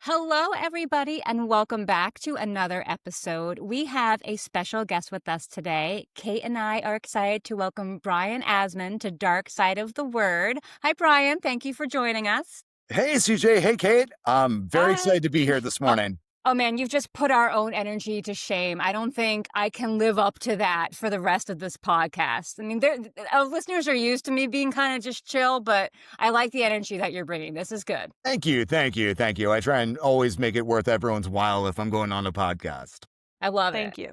Hello, everybody, and welcome back to another episode. We have a special guest with us today. Kate and I are excited to welcome Brian Asman to Dark Side of the Word. Hi, Brian. Thank you for joining us. Hey, CJ. Hey, Kate. I'm very Hi. excited to be here this morning. Oh, man, you've just put our own energy to shame. I don't think I can live up to that for the rest of this podcast. I mean, our listeners are used to me being kind of just chill, but I like the energy that you're bringing. This is good. Thank you. I try and always make it worth everyone's while if I'm going on a podcast. I love it. Thank you.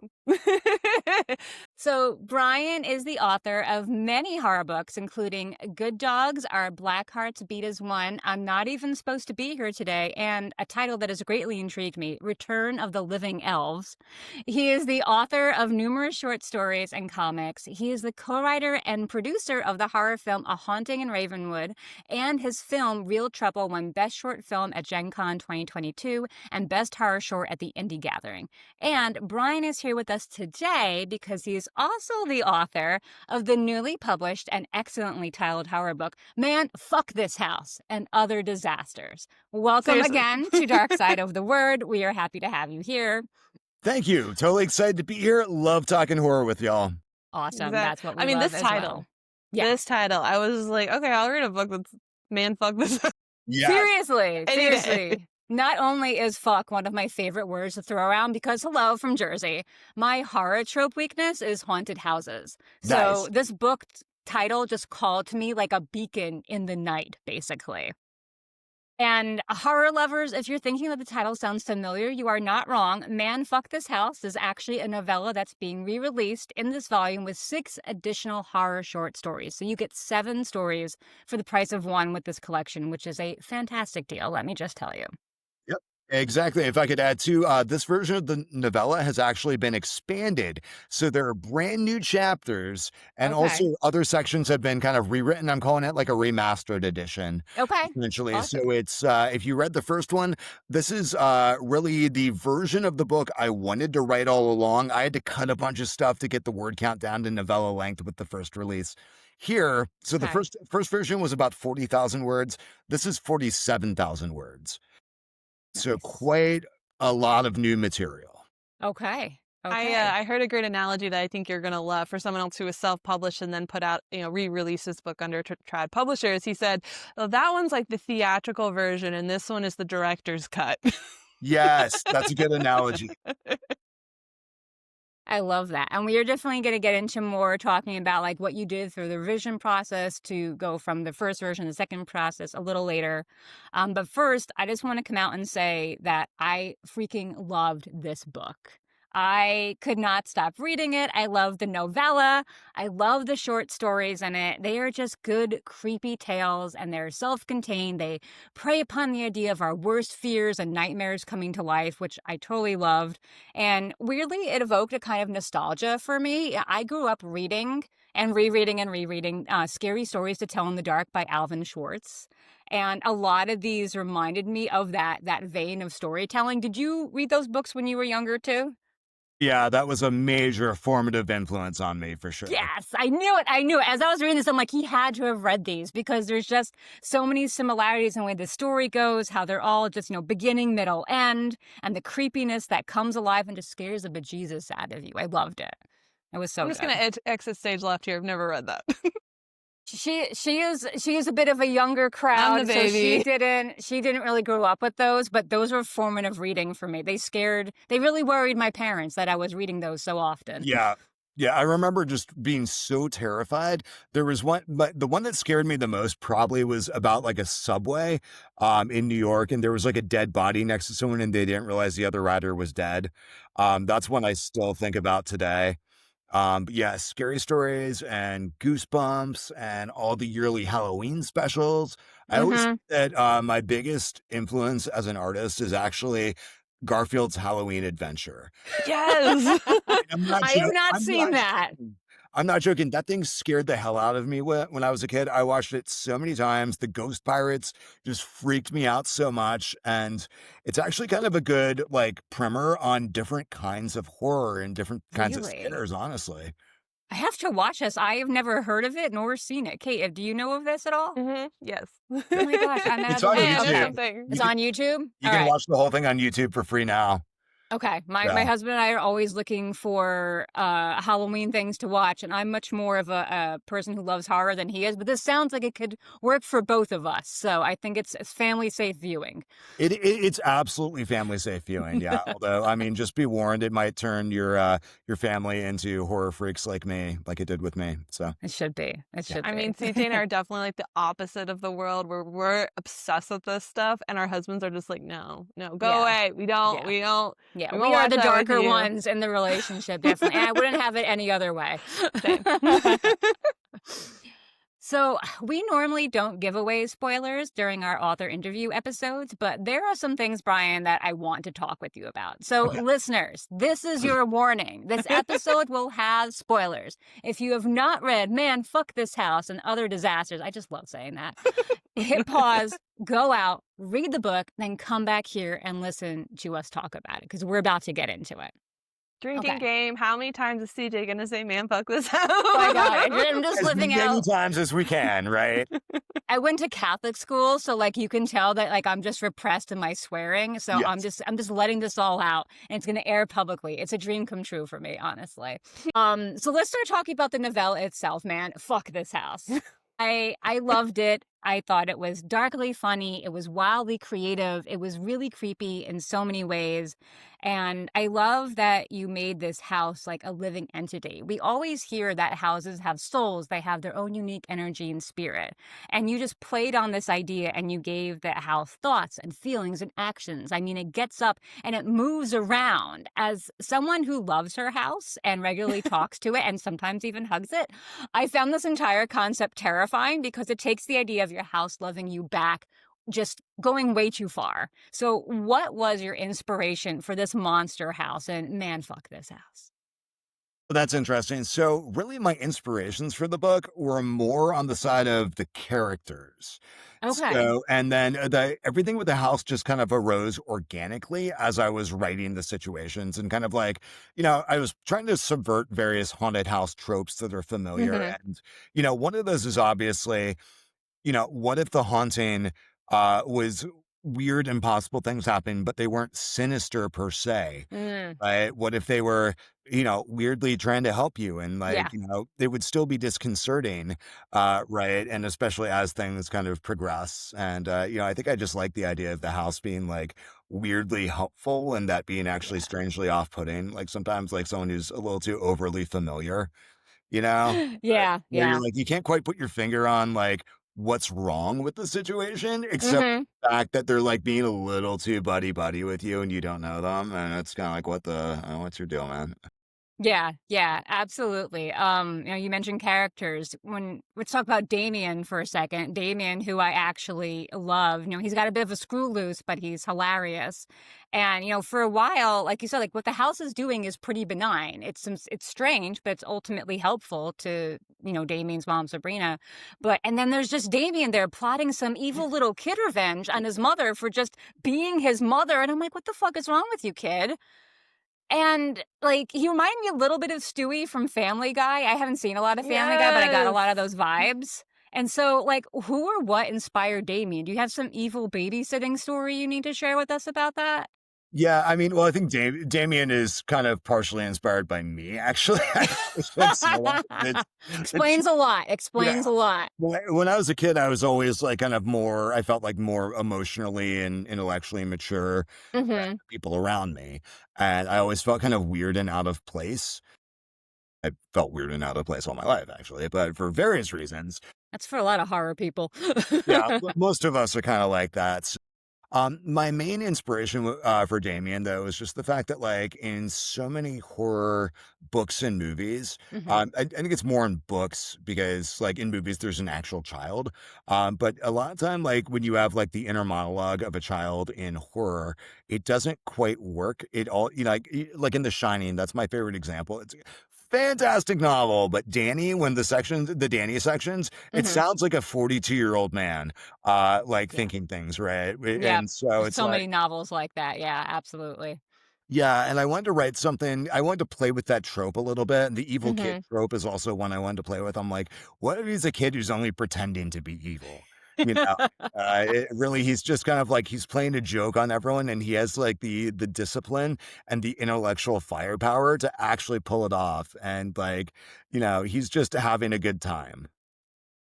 So, Brian is the author of many horror books, including Good Dogs, Our Black Hearts Beat as One, I'm Not Even Supposed to Be Here Today, and a title that has greatly intrigued me, Return of the Living Elves. He is the author of numerous short stories and comics. He is the co-writer and producer of the horror film A Haunting in Ravenwood, and his film Real Trouble won Best Short Film at Gen Con 2022 and Best Horror Short at the Indie Gathering. And Brian is here with us today because he is also the author of the newly published and excellently titled horror book, Man, Fuck This House and Other Disasters. Welcome Seriously. again to Dark Side of the Word. We are happy to have you here. Thank you. Totally excited to be here. Love talking horror with y'all. Awesome. Exact- That's what we I mean, love this as title. well. Yeah. This title, I was like, okay, I'll read a book that's Man, Fuck This. Yeah. Seriously. Any day. Seriously. Not only is fuck one of my favorite words to throw around because, hello, from Jersey, my horror trope weakness is haunted houses. So Nice. this book title just called to me like a beacon in the night, basically. And horror lovers, if you're thinking that the title sounds familiar, you are not wrong. Man, Fuck This House is actually a novella that's being re-released in this volume with 6 additional horror short stories. So you get 7 stories for the price of 1 with this collection, which is a fantastic deal, let me just tell you. Exactly. If I could add too, this version of the novella has actually been expanded. So there are brand new chapters and Okay. also other sections have been kind of rewritten. I'm calling it like a remastered edition. Okay. Essentially. Awesome. So it's, if you read the first one, this is really the version of the book I wanted to write all along. I had to cut a bunch of stuff to get the word count down to novella length with the first release. Here, so the Okay. first version was about 40,000 words. This is 47,000 words. So Nice. quite a lot of new material. Okay. Okay. I heard a great analogy that I think you're gonna love for someone else who was self-published and then put out, re-released his book under Trad Publishers. He said, "Oh, that one's like the theatrical version, and this one is the director's cut." Yes, that's a good analogy. I love that. And we are definitely going to get into more talking about like what you did through the revision process to go from the first version to the second process a little later. But first, I just want to come out and say that I freaking loved this book. I could not stop reading it. I love the novella. I love the short stories in it. They are just good, creepy tales, and they're self-contained. They prey upon the idea of our worst fears and nightmares coming to life, which I totally loved. And weirdly, it evoked a kind of nostalgia for me. I grew up reading and rereading Scary Stories to Tell in the Dark by Alvin Schwartz. And a lot of these reminded me of that vein of storytelling. Did you read those books when you were younger too? Yeah, that was a major formative influence on me for sure. Yes, I knew it. As I was reading this, I'm like, he had to have read these because there's just so many similarities in the way the story goes, how they're all just, beginning, middle, end, and the creepiness that comes alive and just scares the bejesus out of you. I loved it. It was so I'm just good. gonna exit stage left here. I've never read that. She is a bit of a younger crowd. I'm the So baby. she didn't really grow up with those, but those were formative reading for me. They really worried my parents that I was reading those so often. Yeah. Yeah, I remember just being so terrified. There was one, but the one that scared me the most probably was about like a subway in New York, and there was like a dead body next to someone, and they didn't realize the other rider was dead. That's one I still think about today. But yeah, Scary Stories and Goosebumps and all the yearly Halloween specials. I always Mhm. think that my biggest influence as an artist is actually Garfield's Halloween Adventure. Yes. I'm not I have jo- not I'm seen not that. joking. I'm not joking. That thing scared the hell out of me when I was a kid. I watched it so many times. The Ghost Pirates just freaked me out so much. And it's actually kind of a good like primer on different kinds of horror and different kinds of Really? scares, honestly. I have to watch this. I have never heard of it nor seen it. Kate, do you know of this at all? Yes. Oh my gosh, I'm It's out of on the Hey, I know YouTube. okay. something. You It's can on YouTube? you All can right. watch the whole thing on YouTube for free now. Okay. My Yeah. husband and I are always looking for Halloween things to watch, and I'm much more of a person who loves horror than he is, but this sounds like it could work for both of us. So I think it's family safe viewing. It's absolutely family safe viewing, yeah. Although, I mean, just be warned, it might turn your family into horror freaks like me, like it did with me. So It should be. It yeah. should I mean, be. CJ and I are definitely like the opposite of the world where we're obsessed with this stuff and our husbands are just like, no, no, go Yeah. away. Yeah. Yeah, We won't we are watch the that with darker you. ones in the relationship, definitely. And I wouldn't have it any other way. Same. So, we normally don't give away spoilers during our author interview episodes, but there are some things, Brian, that I want to talk with you about. So, Okay. listeners, this is your warning. This episode will have spoilers. If you have not read Man, Fuck This House and Other Disasters, I just love saying that, hit pause, go out, read the book, then come back here and listen to us talk about it because we're about to get into it. Drinking Okay. game. How many times is CJ gonna say, man, fuck this house? Oh my God. I'm just As living many out. times as we can, right? I went to Catholic school, so like you can tell that like I'm just repressed in my swearing. So Yes. I'm just letting this all out and it's gonna air publicly. It's a dream come true for me, honestly. So let's start talking about the novella itself, man. Fuck this house. I loved it. I thought it was darkly funny. It was wildly creative. It was really creepy in so many ways. And I love that you made this house like a living entity. We always hear that houses have souls, they have their own unique energy and spirit. And you just played on this idea and you gave the house thoughts and feelings and actions. I mean, it gets up and it moves around. As someone who loves her house and regularly talks to it and sometimes even hugs it, I found this entire concept terrifying because it takes the idea of your house loving you back just going way too far. So, what was your inspiration for this monster house? And man, fuck this house. That's interesting. So, really, my inspirations for the book were more on the side of the characters. Okay. So, and then everything with the house just kind of arose organically as I was writing the situations and kind of like, I was trying to subvert various haunted house tropes that are familiar. Hmm. And, one of those is obviously, what if the haunting was weird, impossible things happen, but they weren't sinister per se? Mm, Right? What if they were, weirdly trying to help you and yeah. like, they would still be disconcerting, right? And especially as things kind of progress. And I think I just like the idea of the house being like weirdly helpful and that being actually Yeah. strangely off-putting. Like sometimes like someone who's a little too overly familiar, you know? Yeah. Where Yeah. you're like, you can't quite put your finger on like what's wrong with the situation, except Hmm. the fact that they're like being a little too buddy buddy with you and you don't know them. And it's kind of like, what's your deal, man? Yeah, yeah, absolutely. You mentioned characters. Let's talk about Damien for a second. Damien, who I actually love. He's got a bit of a screw loose, but he's hilarious. And for a while, like you said, like what the house is doing is pretty benign. It's strange, but it's ultimately helpful to Damien's mom, Sabrina. And then there's just Damien there plotting some evil little kid revenge on his mother for just being his mother. And I'm like, what the fuck is wrong with you, kid? And, like, he reminded me a little bit of Stewie from Family Guy. I haven't seen a lot of Family Guy, but I got a Yes. lot of those vibes. And so, like, who or what inspired Damien? Do you have some evil babysitting story you need to share with us about that? Yeah, I mean, well, I think Damien is kind of partially inspired by me, actually. I should say that. It's Explains a lot. yeah. Explains a lot. When I was a kid, I was always like kind of more, I felt like more emotionally and intellectually mature than Hmm. the people around me. And I always felt kind of weird and out of place. I felt weird and out of place all my life, actually, but for various reasons. That's for a lot of horror people. Yeah, most of us are kind of like that. My main inspiration for Damien, though, is just the fact that, like, in so many horror books and movies, Hmm. I think it's more in books because, like, in movies, there's an actual child. But a lot of time, like, when you have, like, the inner monologue of a child in horror, it doesn't quite work. It all, like in The Shining, that's my favorite example. It's a fantastic novel, but the Danny sections, it Hmm. sounds like a 42-year-old man like Yeah. thinking things, right? Yeah. And so There's it's so like, many novels like that. Yeah, absolutely. Yeah, and I wanted to write something I wanted to play with that trope a little bit, and the evil kid Mhm. trope is also one I wanted to play with. I'm like, what if he's a kid who's only pretending to be evil? You know? He's just kind of like he's playing a joke on everyone, and he has, like, the discipline and the intellectual firepower to actually pull it off, and, like, he's just having a good time.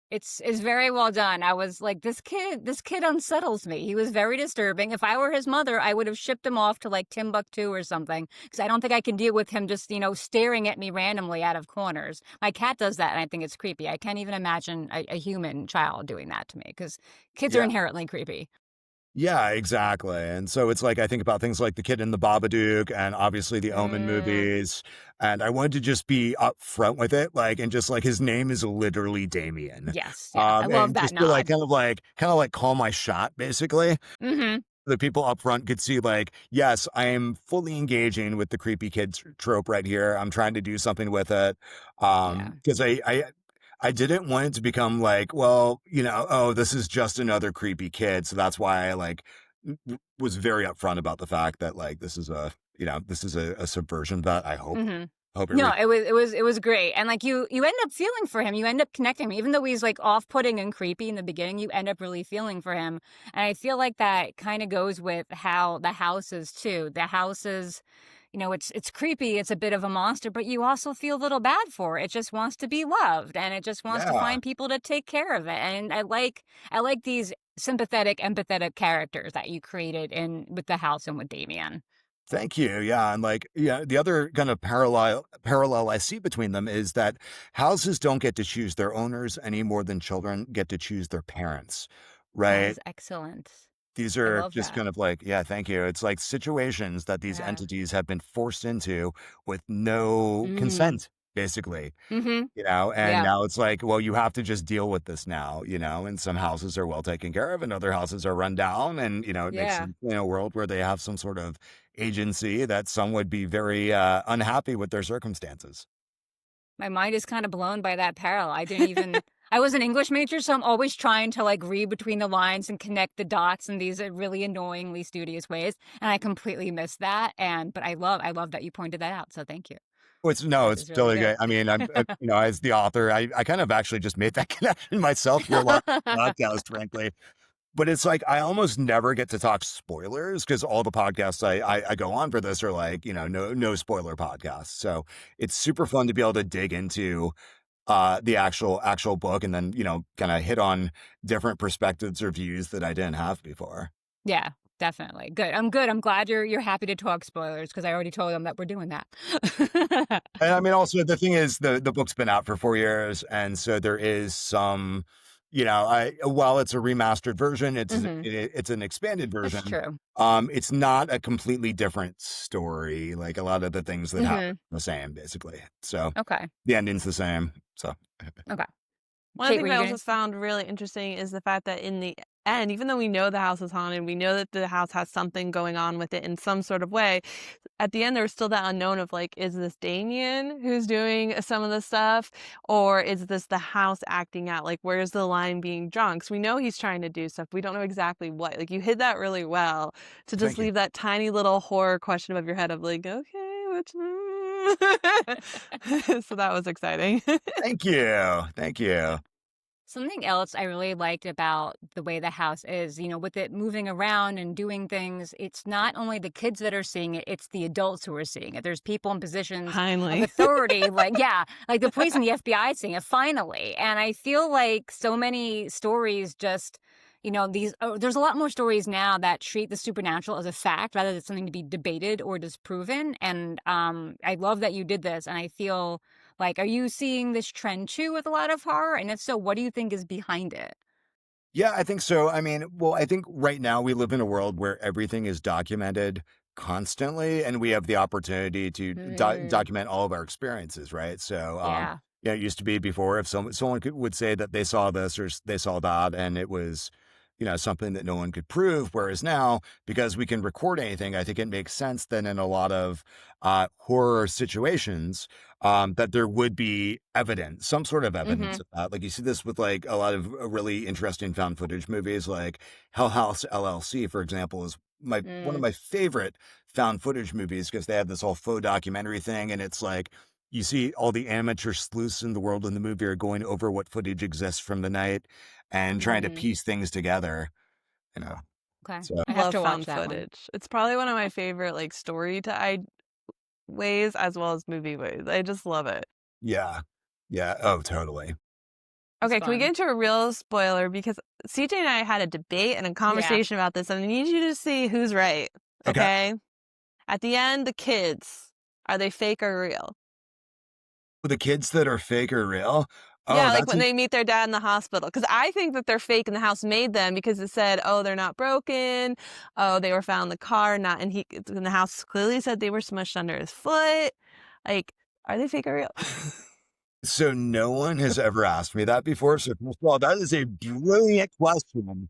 It's very well done. I was like, this kid unsettles me. He was very disturbing. If I were his mother, I would have shipped him off to, like, Timbuktu or something, because I don't think I can deal with him just, staring at me randomly out of corners. My cat does that, and I think it's creepy. I can't even imagine a human child doing that to me, because kids are Yeah. inherently creepy. Yeah, exactly, and so it's like I think about things like The Kid in the Babadook and obviously the Omen Mm, movies, and I wanted to just be upfront with it, like, and just like his name is literally Damien, yes, yeah, I love and that just to like nod. kind of like call my shot basically. Mhm. The people up front could see like, yes, I am fully engaging with the creepy kid trope right here. I'm trying to do something with it, Yeah. because I didn't want it to become like, well, oh, this is just another creepy kid. So that's why I like was very upfront about the fact that like this is a subversion that I Mhm. hope it No, reads. it was great, and, like, you end up feeling for him, you end up connecting, even though he's, like, off-putting and creepy in the beginning, you end up really feeling for him, and I feel like that kinda goes with how the house is too. The house is, it's creepy, it's a bit of a monster, but you also feel a little bad for it. It just wants to be loved, and it just wants to Yeah. find people to take care of it, and I like these sympathetic, empathetic characters that you created in with the house and with Damien. Thank you. Yeah, and like, yeah, the other kind of parallel I see between them is that houses don't get to choose their owners any more than children get to choose their parents, That right? is excellent. These I are love just that. kind of like, yeah, thank you. It's like situations that these Yeah. entities have been forced into with no Mm. consent, basically. Mhm. And Yeah. now it's like, well, you have to just deal with this now, and some houses are well taken care of and other houses are run down. And, it makes Yeah. a world where they have some sort of agency that some would be very unhappy with their circumstances. My mind is kinda blown by that parallel. I was an English major, so I'm always trying to, like, read between the lines and connect the dots in these, really annoyingly studious ways, and I completely missed that, but I love that you pointed that out, so thank you. Which no, This it's is really totally good. good. I mean, as the author, I kind of actually just made that connection myself through a lot of podcast, frankly. But it's like I almost never get to talk spoilers because all the podcasts I go on for this are like, no spoiler podcasts. So it's super fun to be able to dig into the actual book and then, kind of hit on different perspectives or views that I didn't have before. Yeah, definitely. Good. I'm good. I'm glad you're happy to talk spoilers because I already told them that we're doing that. And I mean, also the thing is the book's been out for 4 years, and so there is some, I while it's a remastered version, Mhm. it's an expanded That's version. true. It's not a completely different story. Like a lot of the things that happen Mhm. are the same, basically. So Okay. the ending's the same. So Okay. One of the Kate, were things I you also gonna found really interesting is the fact that in the end, even though we know the house is haunted, we know that the house has something going on with it in some sort of way. At the end, there was still that unknown of like, is this Damien who's doing some of the stuff, or is this the house acting out? Like, where's the line being drawn? 'Cause we know he's trying to do stuff. We don't know exactly what. Like, you hid that really well to just thank you. leave that tiny little horror question above your head of like, okay, which. So that was exciting. Thank you. Thank you. Something else I really liked about the way the house is, with it moving around and doing things, it's not only the kids that are seeing it, it's the adults who are seeing it. There's people in positions of Finally. authority, like, yeah, like the police and the FBI seeing it finally. And I feel like so many stories just, there's a lot more stories now that treat the supernatural as a fact rather than something to be debated or disproven. And I love that you did this. And I feel like, are you seeing this trend too with a lot of horror? And if so, what do you think is behind it? Yeah, I think so. I mean, well, I think right now we live in a world where everything is documented constantly, and we have the opportunity to Mm, document all of our experiences, right? So, yeah. it used to be before if someone would say that they saw this or they saw that, and it was, something that no one could prove. Whereas now, because we can record anything, I think it makes sense that in a lot of horror situations, that there would be evidence, some sort of evidence Mhm. of that. Like you see this with like a lot of really interesting found footage movies, like Hell House LLC, for example, is my one of Mm. my favorite found footage movies because they have this whole faux documentary thing, and it's like you see all the amateur sleuths in the world in the movie are going over what footage exists from the night and trying to Mhm. piece things together, you know. Okay. So I have Love to watch found that one. footage. It's probably one of my favorite like story to I ways as well as movie ways. I just love it. yeah. Yeah. Oh, totally. It's Okay, can we get fun. into a real spoiler? Because CJ and I had a debate and a Yeah. conversation about this, and I need you to see who's right. Okay. Okay? At the end, the kids, are they fake or real? The kids that are fake are real. Oh, Yeah, like that's when an they meet their dad in the hospital. Because I think that they're fake and the house made them because it said, oh, they're not broken. Oh, they were found in the car, not, and the house clearly said they were smushed under his foot. Like, are they fake or real? so no one has ever asked me that before. So first of all, that is a brilliant question.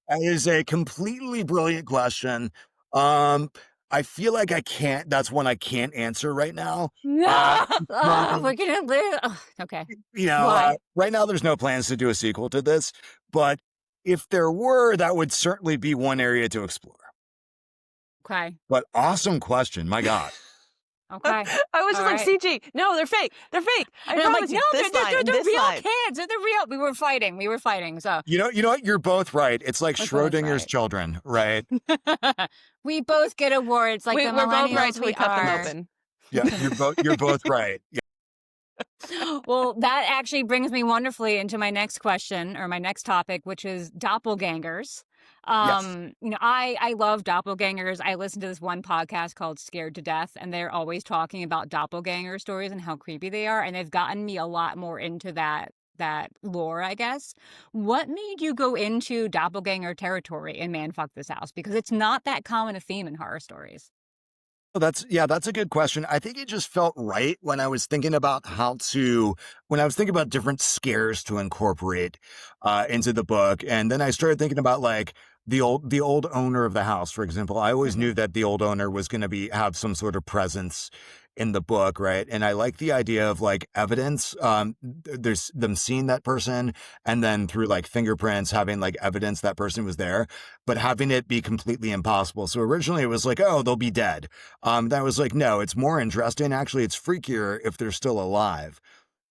That is a completely brilliant question. Um, I feel like I can't. That's one I can't answer right now. Uh, No! Oh, um, we're gonna live. Okay. Why? right now there's no plans to do a sequel to this, but if there were, that would certainly be one area to explore. Okay. But awesome question, my God. Okay. I was All just like, right. CG, no, they're fake. They're fake. I And I'm like, promise no, you. This line and they're this real line. kids. They're the real. We were fighting. We were fighting. So You know what? You're both right. It's like we're both Schrodinger's right. children, right? We both get awards like the We're both right millennials till we we cut them are. open. Yeah, you're both right. Yeah, Well, that actually brings me wonderfully into my next question or my next topic, which is doppelgangers. yes. I love doppelgangers. I listen to this one podcast called Scared to Death, and they're always talking about doppelganger stories and how creepy they are, and they've gotten me a lot more into that lore, I guess. What made you go into doppelganger territory in Man Fuck This House? Because it's not that common a theme in horror stories. Well, that's a good question. I think it just felt right when I was thinking about when I was thinking about different scares to incorporate into the book, and then I started thinking about like the old owner of the house, for example. I always Hmm. knew that the old owner was going to be have some sort of presence in the book, right? And I like the idea of like evidence. There's them seeing that person, and then through like fingerprints, having like evidence that person was there, but having it be completely impossible. So originally it was like, oh, they'll be dead. That was like, no, it's more interesting. Actually, it's freakier if they're still alive.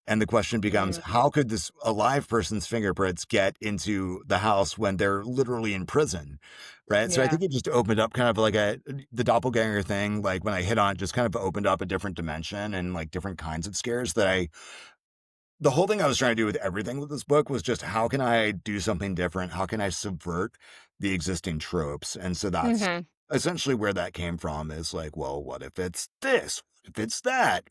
And the question becomes, Mm, how could this alive person's fingerprints get into the house when they're literally in prison? Right. So I yeah. think it just opened up kind of like the doppelganger thing. Like when I hit on it, just kind of opened up a different dimension and like different kinds of scares the whole thing I was trying to do with everything with this book was just how can I do something different? How can I subvert the existing tropes? And so that's Hmm. essentially where that came from is like, well, what if it's this? What if it's that?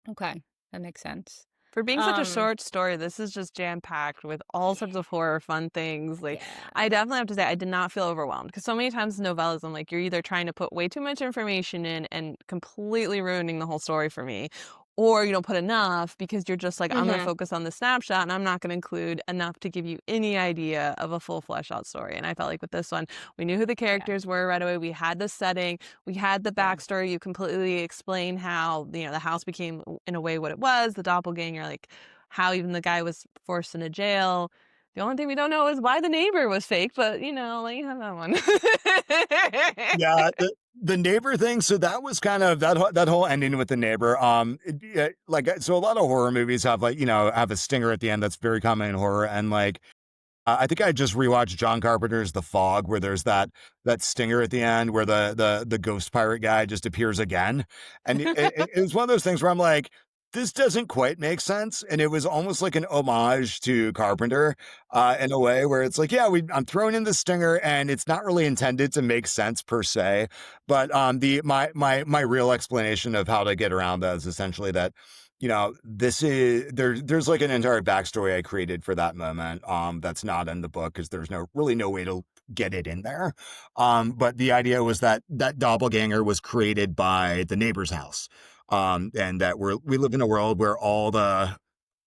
Okay. That makes sense. For being such a Um, short story, this is just jam-packed with all yeah. sorts of horror, fun things. Like, I Yeah. definitely have to say, I did not feel overwhelmed because so many times in novellas, I'm like, you're either trying to put way too much information in and completely ruining the whole story for me, or you don't put enough because you're just like, I'm going to Hmm. focus on the snapshot and I'm not going to include enough to give you any idea of a full flesh out story. And I felt like with this one, we knew who the Yeah. characters were right away. We had the setting, we had the Yeah. backstory. You completely explain how, the house became in a way what it was, the doppelganger, like how even the guy was forced into jail. The only thing we don't know is why the neighbor was fake, but let you have that one. Yeah, the neighbor thing. So that was kind of that whole ending with the neighbor. So a lot of horror movies have like have a stinger at the end. That's very common in horror, and like I think I just rewatched John Carpenter's The Fog, where there's that stinger at the end where the ghost pirate guy just appears again, and it was one of those things where I'm like, this doesn't quite make sense, and it was almost like an homage to Carpenter, in a way where it's like, yeah, I'm throwing in the stinger, and it's not really intended to make sense per se, but the my real explanation of how to get around that is essentially that this is there's like an entire backstory I created for that moment that's not in the book because there's no way to get it in there. But the idea was that that doppelganger was created by the neighbor's house. And that we live in a world where all the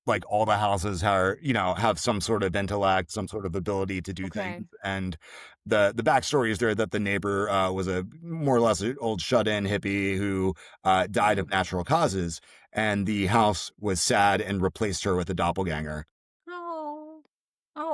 houses are, have some sort of intellect, some sort of ability to do things. Okay. And the backstory is there that the neighbor was a more or less an old shut-in hippie who died Mm. of natural causes, and the house was sad and replaced her with a doppelganger. Oh.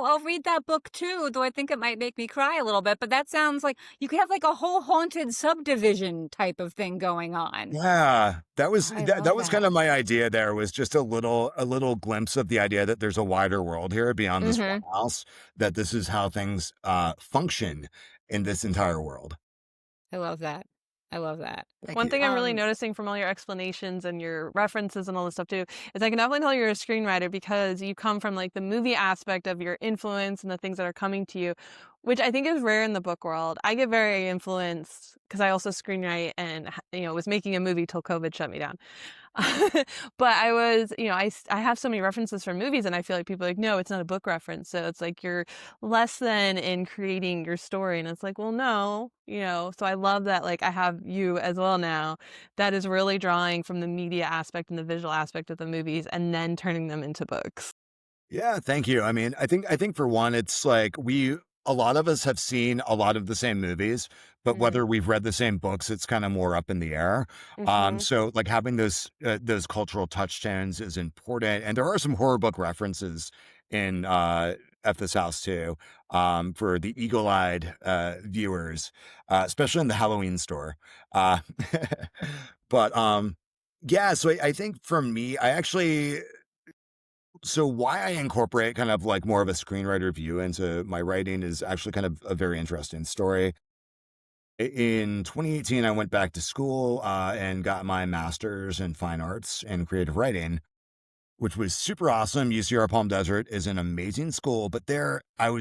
I'll read that book too, though I think it might make me cry a little bit, but that sounds like you could have, like, a whole haunted subdivision type of thing going on. Yeah, that was I that love was kind that. of my idea there, was just a little glimpse of the idea that there's a wider world here beyond this one Mhm. house, that this is how things, function in this entire world. I love that. I love that. Thank One you. thing I'm really noticing from all your explanations and your references and all this stuff too, is I can definitely tell you're a screenwriter because you come from like the movie aspect of your influence and the things that are coming to you, which I think is rare in the book world. I get very influenced because I also screenwrite and was making a movie till COVID shut me down. But I was, I have so many references from movies, and I feel like people are like, no, it's not a book reference. So it's like you're less than in creating your story. And it's like, well, no, so I love that, like, I have you as well now that is really drawing from the media aspect and the visual aspect of the movies and then turning them into books. Yeah, thank you. I mean, I think for one, it's like a lot of us have seen a lot of the same movies, but Mm. whether we've read the same books, it's kind of more up in the air. Hmm. So like having those cultural touchstones is important, and there are some horror book references in at this house too, for the eagle-eyed viewers, especially in the Halloween store. Uh, but yeah, so I think for me, so why I incorporate kind of like more of a screenwriter view into my writing is actually kind of a very interesting story. In 2018, I went back to school and got my master's in fine arts and creative writing, which was super awesome. UCR Palm Desert is an amazing school, but there I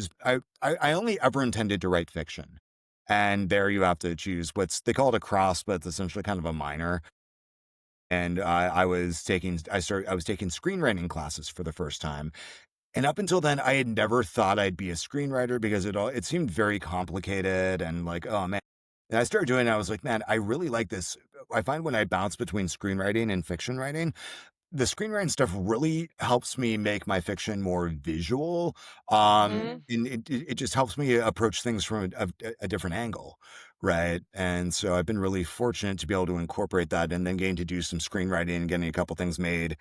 only ever intended to write fiction. And there you have to choose what's they call it a cross, but it's essentially kind of a minor. And I was taking screenwriting classes for the first time. And up until then, I had never thought I'd be a screenwriter because it seemed very complicated and like, oh man. And I started doing it, I was like, man, I really like this. I find when I bounce between screenwriting and fiction writing, the screenwriting stuff really helps me make my fiction more visual. Hmm. And it just helps me approach things from a different angle. Right. And so I've been really fortunate to be able to incorporate that, and then getting to do some screenwriting and getting a couple things made,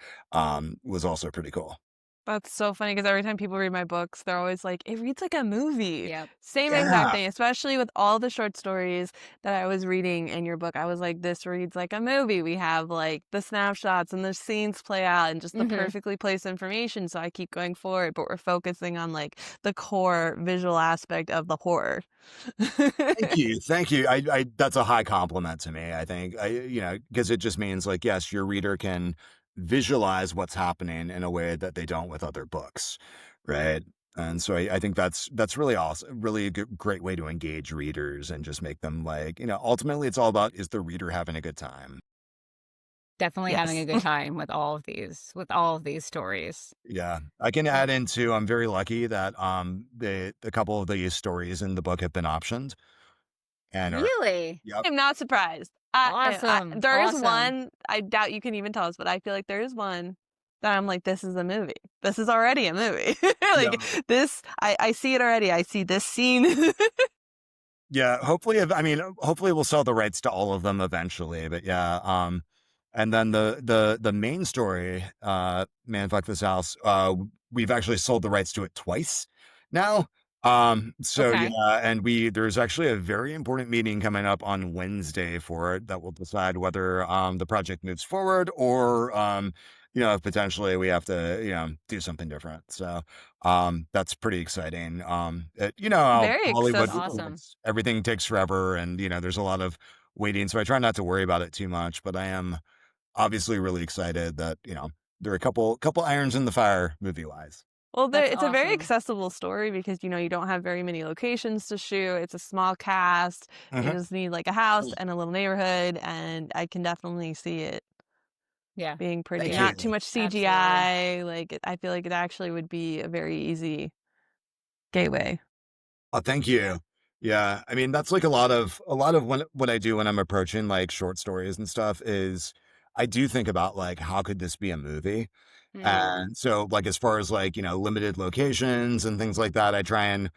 was also pretty cool. That's so funny because every time people read my books, they're always like, "It reads like a movie." Yep. Same exact Yeah. thing, especially with all the short stories that I was reading in your book. I was like, "This reads like a movie." We have like the snapshots and the scenes play out and just the Mhm. perfectly placed information, so I keep going forward, but we're focusing on like the core visual aspect of the horror. Thank you, thank you. I that's a high compliment to me, I think. Because it just means like, yes, your reader can visualize what's happening in a way that they don't with other books, right? And so I think that's really awesome, really a great way to engage readers and just make them like, ultimately it's all about, is the reader having a good time? Definitely having a Yes. good time with all of these stories. Yeah, I can Yeah. add into, I'm very lucky that the a couple of the stories in the book have been optioned and are, Really? yep, I'm not surprised. Awesome. There is Awesome. one, I doubt you can even tell us, but I feel like there is one that I'm like, "This is a movie. This is already a movie." Like, yeah. this I see it already. I see this scene. Yeah, hopefully, I mean, hopefully we'll sell the rights to all of them eventually, but yeah, and then the main story, Man, Fuck This House, we've actually sold the rights to it twice now. So Okay. yeah, and there's actually a very important meeting coming up on Wednesday for it that will decide whether the project moves forward, or if potentially we have to, do something different. So that's pretty exciting. How Very Hollywood That's accessible. awesome. works, everything takes forever, and there's a lot of waiting, so I try not to worry about it too much, but I am obviously really excited that, there are a couple irons in the fire movie-wise. Well, That's it's a very awesome. accessible story because, you don't have very many locations to shoot. It's a small cast. You Mhm. just need like a house and a little neighborhood, and I can definitely see it Yeah. being pretty Thank Yeah. not you. too much Absolutely. CGI. Like, I feel like it actually would be a very easy gateway. Oh, thank you. Yeah, I mean, that's like a lot of what I do when I'm approaching, like, short stories and stuff is I do think about, like, how could this be a movie? Mm. And so, like, as far as, like, limited locations and things like that, I try and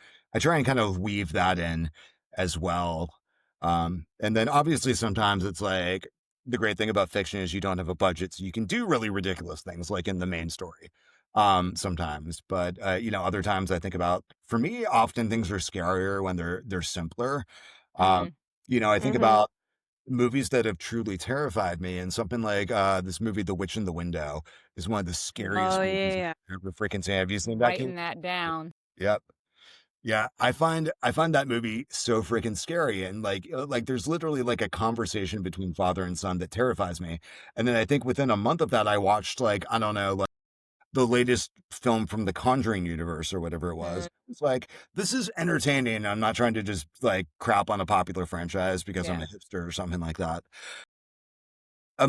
kind of weave that in as well. And then obviously sometimes it's like the great thing about fiction is you don't have a budget, so you can do really ridiculous things like in the main story. sometimes. But other times I think about, for me, often things are scarier when they're simpler. Um, Mm, I think Mhm. about movies that have truly terrified me, and something like this movie, The Witch in the Window, is one of the scariest Oh, movies yeah. I've ever freaking seen. Have you seen that? writing that down. Yep. Yeah, I find that movie so freaking scary, and like there's literally like a conversation between father and son that terrifies me. And then I think within a month of that, I watched, like, I don't know, like the latest film from the Conjuring universe or whatever it was. Mm, It's like, this is entertaining. I'm not trying to just like crap on a popular franchise because I'm yeah. a hipster or something like that. A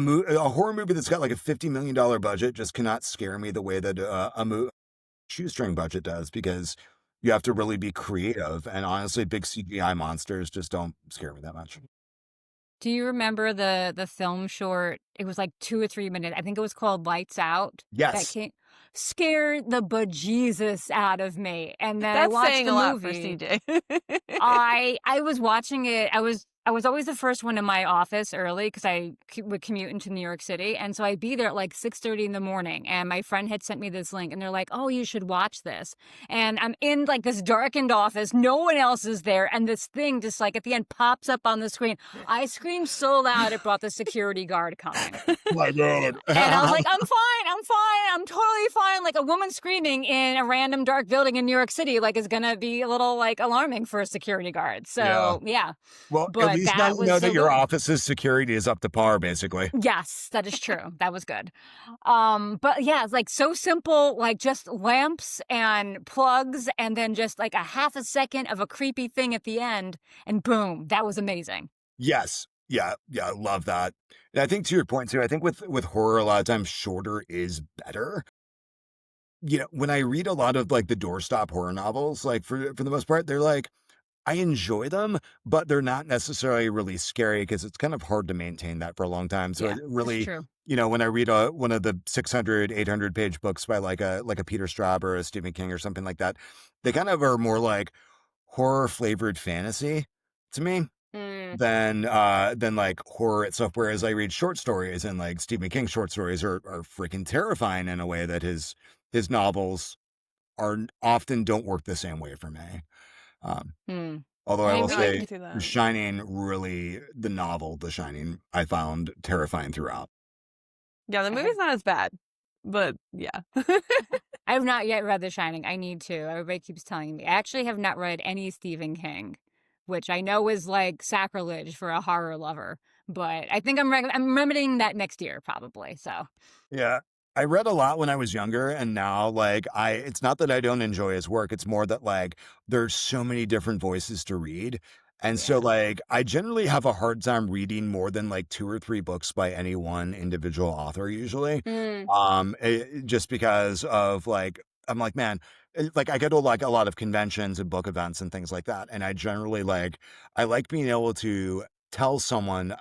horror movie that's got like a $50 million budget just cannot scare me the way that shoestring budget does, because you have to really be creative. And honestly, big CGI monsters just don't scare me that much. Do you remember the film short? It was like 2 or 3 minutes. I think it was called Lights Out. That Yes. came scared the bejesus out of me, and then I That's watched saying the a lot for movie. CJ. I was watching it. I was always the first one in my office early because would commute into New York City, and so I'd be there at like 6:30 in the morning. And my friend had sent me this link, and they're like, "Oh, you should watch this." And I'm in like this darkened office, no one else is there, and this thing just like at the end pops up on the screen. I screamed so loud it brought the security guard coming. My God. And I was like, I'm fine, I'm totally fine. Like a woman screaming in a random dark building in New York City, like is gonna be a little like alarming for a security guard. Yeah. So yeah, Well, at but least now that you was know so that your good. office's security is up to par, basically. Yes, that is true. That was good. But yeah, it's like so simple, like just lamps and plugs, and then just like a half a second of a creepy thing at the end, and boom, that was amazing. Yes. Yeah. Yeah. I love that. And I think, to your point too, I think with horror, a lot of times shorter is better. When I read a lot of like the doorstop horror novels, like for the most part, they're like, I enjoy them, but they're not necessarily really scary because it's kind of hard to maintain that for a long time. So Yeah, it that's really, true. when I read one of the 600, 800 page books by like a Peter Straub or a Stephen King or something like that, they kind of are more like horror flavored fantasy to me Mm, than like horror itself. Whereas I read short stories, and like Stephen King short stories are freaking terrifying in a way that his novels often don't work the same way for me. Um, mm. Although I I will No, I read. can say, see The that. Shining, really, the novel The Shining, I found terrifying throughout. Yeah, the I have movie's not as bad, but yeah. I have not yet read The Shining. I need to. Everybody keeps telling me. I actually have not read any Stephen King, which I know is like sacrilege for a horror lover. But I think I'm remedying that next year, probably. So Yeah. I read a lot when I was younger, and now, like, it's not that I don't enjoy his work, it's more that, like, there's so many different voices to read. And so, yeah. like, I generally have a hard time reading more than like 2 or 3 books by any one individual author usually. Mm, Just because of like, I'm like, man, like I go to like a lot of conventions and book events and things like that. And I like being able to tell someone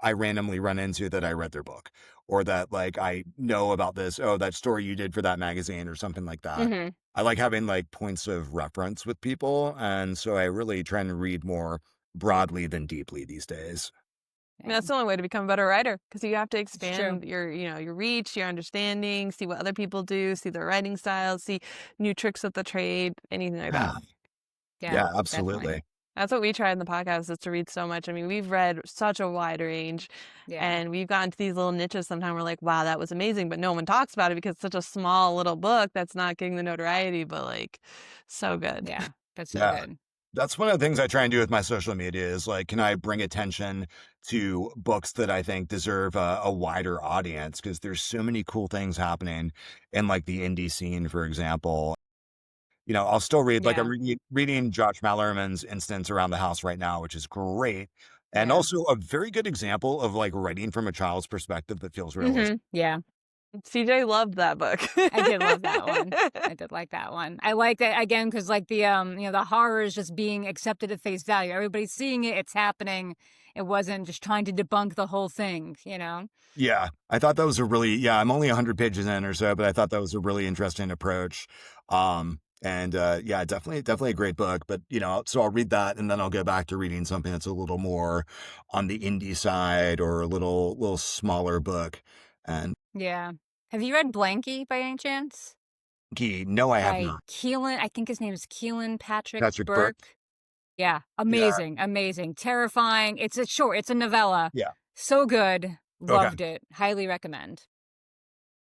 I randomly run into that I read their book, or that like I know about this, oh, that story you did for that magazine or something like that. hmm I like having like points of reference with people. And so I really try and read more broadly than deeply these days. I mean, Yeah, that's the only way to become a better writer because you have to it's true. expand your reach, your understanding, see what other people do, see their writing styles, see new tricks of the trade, anything like that. Yeah. Yeah, Yeah, definitely. absolutely. That's what we try in the podcast is to read so much. I mean, we've read such a wide range Yeah, and we've gotten to these little niches sometimes we're like, wow, that was amazing, but no one talks about it because it's such a small little book that's not getting the notoriety, but like so good. yeah. That's so Yeah. good. That's one of the things I try and do with my social media is like, can I bring attention to books that I think deserve a wider audience? Because there's so many cool things happening in like the indie scene, for example. I'll still read, like I'm Yeah, reading Josh Mallerman's Instance Around the House right now, which is great. And yeah. also a very good example of like writing from a child's perspective that feels realistic. Yeah. CJ loved that book. I did love that one. I did like that one. I like that again because like the horror is just being accepted at face value. Everybody's seeing it, it's happening. It wasn't just trying to debunk the whole thing. Yeah, I thought that was I'm only 100 pages in or so, but I thought that was a really interesting approach. And yeah, definitely a great book. But so I'll read that, and then I'll go back to reading something that's a little more on the indie side, or a little smaller book. And Yeah. Have you read Blanky by any chance? No, I have by not. Keelan. I think his name is Keelan Patrick Patrick Burke. Burke. Yeah, Yeah. amazing, amazing, terrifying. It's a novella. Yeah. So good. Okay. Loved it. Highly recommend.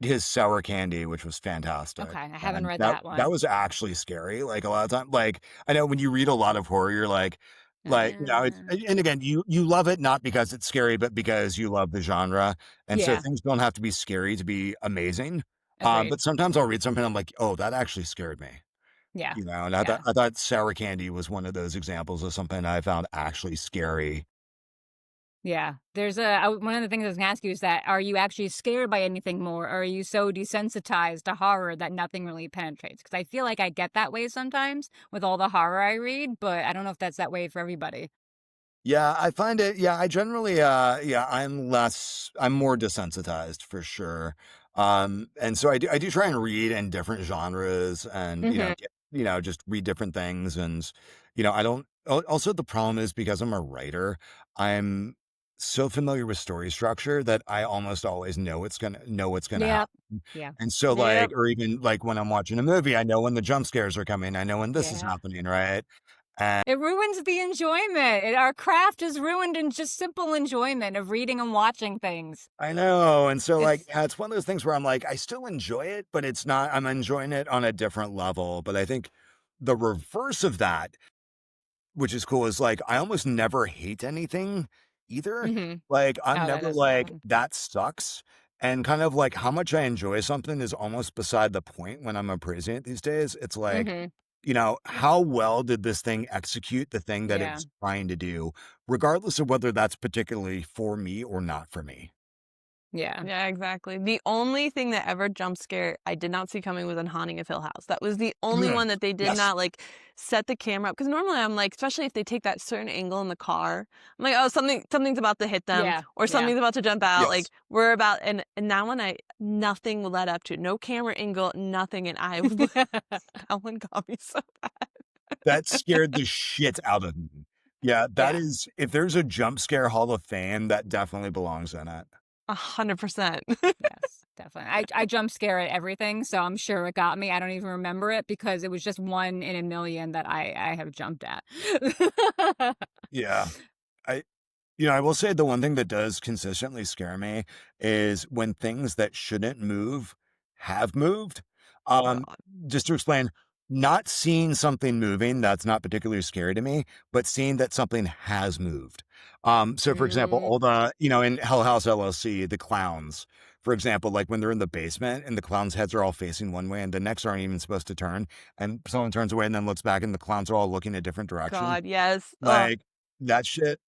His Sour Candy, which was fantastic, Okay, I haven't and read that that that one. was actually scary, like, a lot of time like, I know when you read a lot of horror, you're it's Uh, and again, you love it not because it's scary, but because you love the genre, and so yeah, things don't have to be scary to be amazing, agreed. but sometimes I'll read something, I'm like, "Oh, that actually scared me," Yeah, and yeah. I thought Sour Candy was one of those examples of something I found actually scary. Yeah, one of the things I was gonna ask you is that are you actually scared by anything more, or are you so desensitized to horror that nothing really penetrates? Because I feel like I get that way sometimes with all the horror I read, but I don't know if that's that way for everybody. Yeah, I find it I generally, I'm more desensitized for sure. And so I do try and read in different genres and, Mhm. just read different things and, I don't also the problem is because I'm a writer, I'm so familiar with story structure that I almost always know what's gonna Yep. happen. Yeah. And so Yep. or even like when I'm watching a movie, I know when the jump scares are coming, I know when this is Yeah. happening, right? And It ruins the enjoyment. Our craft is ruined in just simple enjoyment of reading and watching things. I know, and so, It's it's one of those things where I'm like, I still enjoy it, but it's not I'm enjoying it on a different level, but I think the reverse of that, which is cool, is, I almost never hate anything either. Mhm. Like, I'm Oh, that never doesn't like, happen. "That sucks," and kind of, like, how much I enjoy something is almost beside the point when I'm appraising it these days. It's like, Mhm. how well did this thing execute the thing that it Yeah. was trying to do, regardless of whether that's particularly for me or not for me. Yeah. Yeah, exactly. The only thing that ever jump scare I did not see coming was in Haunting of Hill House. That was the only Mm. one that they did Yes. not, like, set the camera up. Because normally I'm like, especially if they take that certain angle in the car, I'm like, "Oh, something's about to hit them Yeah. or Yeah. something's about to jump out." Yes. Like, we're about and that one nothing led up to it. No camera angle, nothing, and I was that one got me so bad. That scared the shit out of me. Yeah, that Yeah. is if there's a jump scare hall of fame, that definitely belongs in it. 100%. Yes, definitely. I jump scare at everything, so I'm sure it got me. I don't even remember it because it was just 1 in a million that I have jumped at. Yeah. I I will say the one thing that does consistently scare me is when things that shouldn't move have moved. Oh Um, god. just to explain, not seeing something moving, that's not particularly scary to me, but seeing that something has moved. So for example, Mm, all the, in Hell House LLC, the clowns, for example, like when they're in the basement and the clowns' heads are all facing one way and the necks aren't even supposed to turn, and someone turns away and then looks back and the clowns are all looking a different direction. God, yes. Oh, Like that shit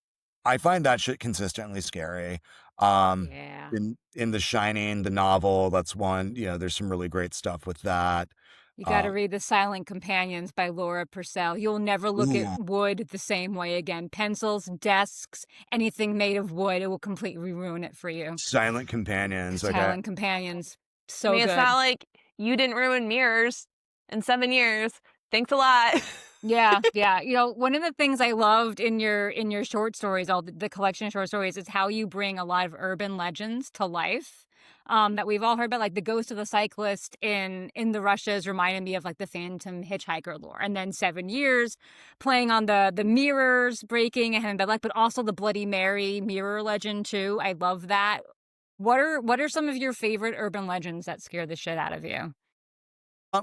I find that shit consistently scary. Um, yeah. in The Shining, the novel, that's one, there's some really great stuff with that. You gotta Um, read The Silent Companions by Laura Purcell. You'll never look at ooh, wood the same way again. Pencils, desks, anything made of wood, it will completely ruin it for you. Silent Companions, okay. Silent Companions, I so mean, it's not good. like you didn't ruin mirrors in 7 years. Thanks a lot. Yeah, yeah. One of the things I loved in your short stories, all the collection of short stories, is how you bring a lot of urban legends to life. That we've all heard about, like the ghost of the cyclist in the Rushes reminded me of like the Phantom Hitchhiker lore. And then 7 Years playing on the mirrors breaking and but also the Bloody Mary mirror legend too. I love that. What are some of your favorite urban legends that scare the shit out of you?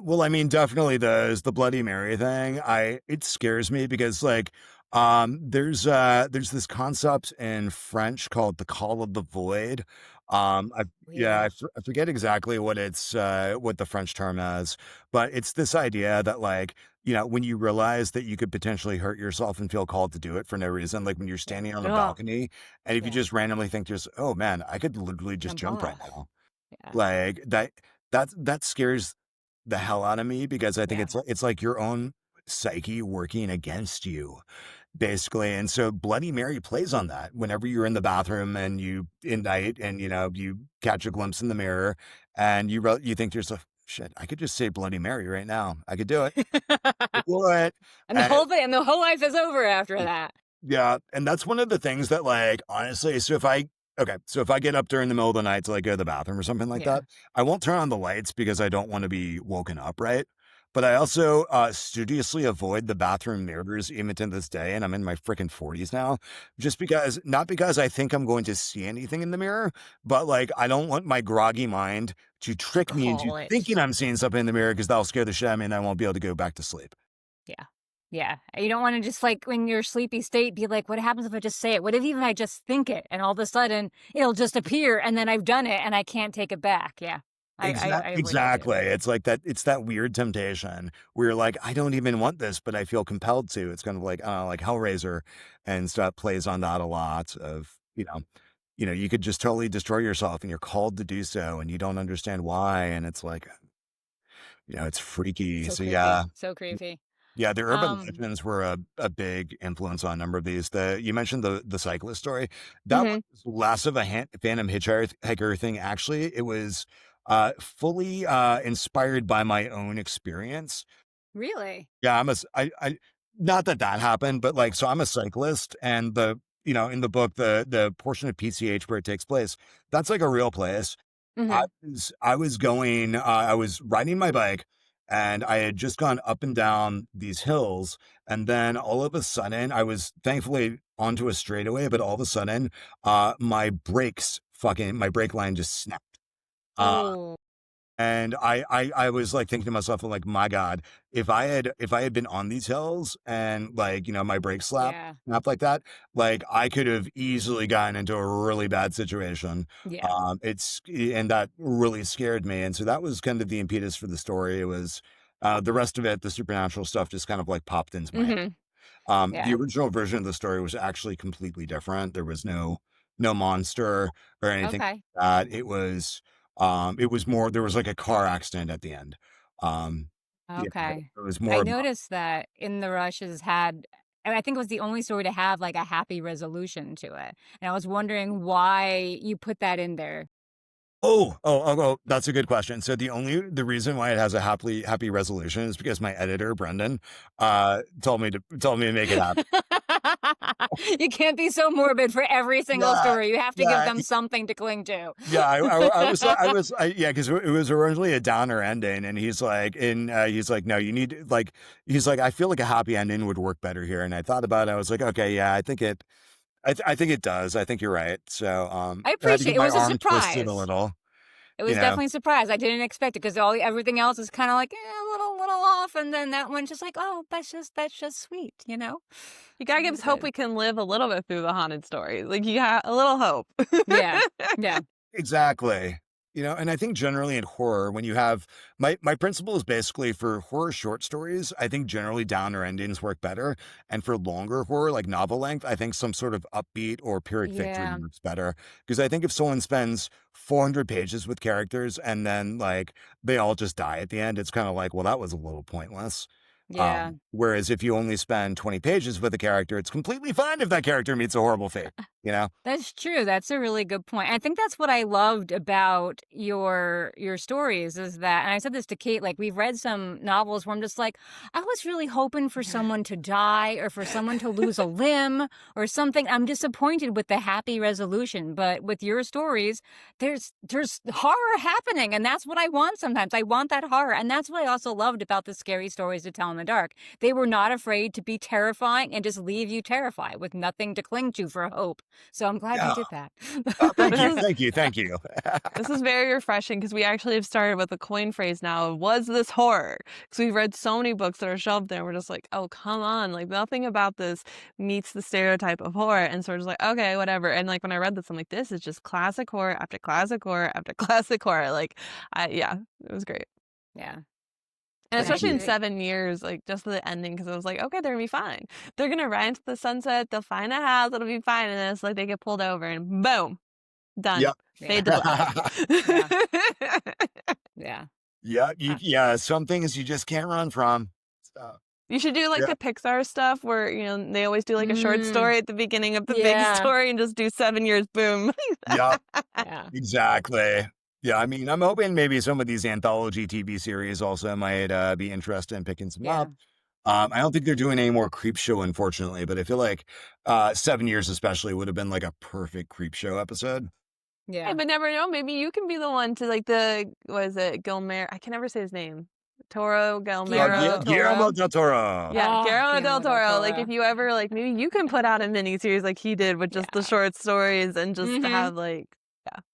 Well, I mean, definitely the Bloody Mary thing. It scares me because there's this concept in French called the call of the void. Yeah. I forget exactly what the French term is, but it's this idea that when you realize that you could potentially hurt yourself and feel called to do it for no reason, like when you're Yeah. standing on a Ugh. balcony and if you Yeah. just randomly think just, oh man, I could literally just Jump jump right off. now. Yeah. Like that scares the hell out of me because I think Yeah. it's like your own psyche working against you, basically. And so Bloody Mary plays on that whenever you're in the bathroom and you indict and you catch a glimpse in the mirror and you think to yourself, shit, I could just say Bloody Mary right now. I could do it. I could do it. And And the whole life is over after that. yeah, and that's one of the things that honestly, so if I Okay, so if I get up during the middle of the night to like go to the bathroom or something like Yeah. that, I won't turn on the lights because I don't want to be woken up, right? But I also studiously avoid the bathroom mirrors even to this day, and I'm in my freaking 40s now, just because, not because I think I'm going to see anything in the mirror, but like I don't want my groggy mind to To trick me into call it. thinking I'm seeing something in the mirror because that'll scare the shit out of me and I won't be able to go back to sleep. Yeah. Yeah. You don't wanna just, like, when you're sleepy state, be like, "What happens if I just say it? What if even I just think it, and all of a sudden it'll just appear, and then I've done it, and I can't take it back." Yeah. I avoid that too. Exactly. It's like that. It's that weird temptation where you're like, I don't even want this, but I feel compelled to. It's kind of like, like Hellraiser and stuff plays on that a lot of, you could just totally destroy yourself and you're called to do so and you don't understand why. And it's like, it's freaky. So So yeah. creepy. So creepy. Yeah, the urban Um legends were a big influence on a number of these. You mentioned the cyclist story. That Mhm. was less of a Phantom Hitchhiker thing. Actually, it was fully inspired by my own experience. Really? Yeah, I not that that happened, but like, so I'm a cyclist, and in the book, the portion of PCH where it takes place, that's like a real place. Mhm. I was riding my bike and I had just gone up and down these hills. And then all of a sudden, I was thankfully onto a straightaway, but all of a sudden, my brake line just snapped. Uh, Oh, and I was like thinking to myself, like, my God, if I had been on these hills and like, my brake yeah. snapped like that, like I could have easily gotten into a really bad situation. Yeah. And that really scared me. And so that was kind of the impetus for the story. It was the rest of it, the supernatural stuff just kind of like popped into my head. Mhm. The Yeah. original version of the story was actually completely different. There was no monster or anything Okay. like that. It was more, there was like a car accident at the end. Um, yeah, Okay. it was I more about, noticed that In the Rushes had and I think it was the only story to have, like, a happy resolution to it, and I was wondering why you put that in there. that's a good question. So the reason why it has a happy resolution is because my editor, Brendan, told me to make it happen. You can't be so morbid for every single Yeah, story, you have to give yeah. them something to cling to. Yeah, yeah, because it was originally a downer ending, and he's like, no, you need like, he's like, I feel like a happy ending would work better here, and I thought about it, I was like, okay, yeah, I think it does, I think you're right, so I I had to appreciate get it my was a arm twisted a surprise. little, It you was know. definitely a surprise, I didn't expect it because everything else is kinda like, a little off, and then that one's just like, "Oh, that's just sweet," you know? You So gotta it give was us hope good. we can live a little bit through the haunted stories. Like, you got a little hope. Yeah. Yeah. Exactly. And I think generally in horror, when you have my principle is basically for horror short stories, I think generally downer endings work better. And for longer horror, like novel length, I think some sort of upbeat or pyrrhic victory Yeah. works better. Because I think if someone spends 400 pages with characters and then like they all just die at the end, it's kind of like, well, that was a little pointless. Yeah. Whereas if you only spend 20 pages with a character, it's completely fine if that character meets a horrible fate, you know? That's true, that's a really good point. I think that's what I loved about your stories is that and I said this to Kate, like, we've read some novels where I'm just like, I was really hoping for someone to die or for someone to lose a limb or something. I'm disappointed with the happy resolution, but with your stories, there's horror happening, and that's what I want sometimes. I want that horror, and that's what I also loved about the scary stories to tell in the dark. They were not afraid to be terrifying and just leave you terrified with nothing to cling to for hope. So I'm glad you Yeah. did that. Oh, thank This you. is Thank you. Thank you. this is very refreshing because we actually have started with a coin phrase now of, "Was this horror?" Because we've read so many books that are shelved there, we're just like, "Oh, come on, like, nothing about this meets the stereotype of horror," and so we're just like, "Okay, whatever," and, like, when I read this, I'm like, "This is just classic horror after classic horror after classic horror," like, yeah, it was great. Yeah. And And I Thank especially in you. think 7 years, like, just the ending, because I was like, "Okay, they're gonna be fine. They're gonna ride into the sunset, they'll find a house, it'll be fine," and then it's like they get pulled over and boom, done. Yep. Fade yeah. to black. Yeah. Yeah. Uh, Yeah, some things you just can't run from. So, You should do, like, yeah. the Pixar stuff where, they always do, like, a short mm, story at the beginning of the big yeah. story and just do 7 years, boom. Yep, Yeah. exactly. Yeah, I mean, I'm hoping maybe some of these anthology TV series also might be interested in picking some Yeah. up. I don't think they're doing any more creep show, unfortunately, but I feel like 7 years especially would have been like a perfect creep show episode. Hey, Yeah. but never know, maybe you can be the one to like the what is it, Gilmer I can never say his name. Toro, Guillermo del Galmero. Guillermo Toro. del Toro. Yeah, Oh, Guillermo del Guillermo del Toro. Like if Toro. you ever like maybe you can put out a mini series like he did with just the Yeah. short stories and just Mhm. have like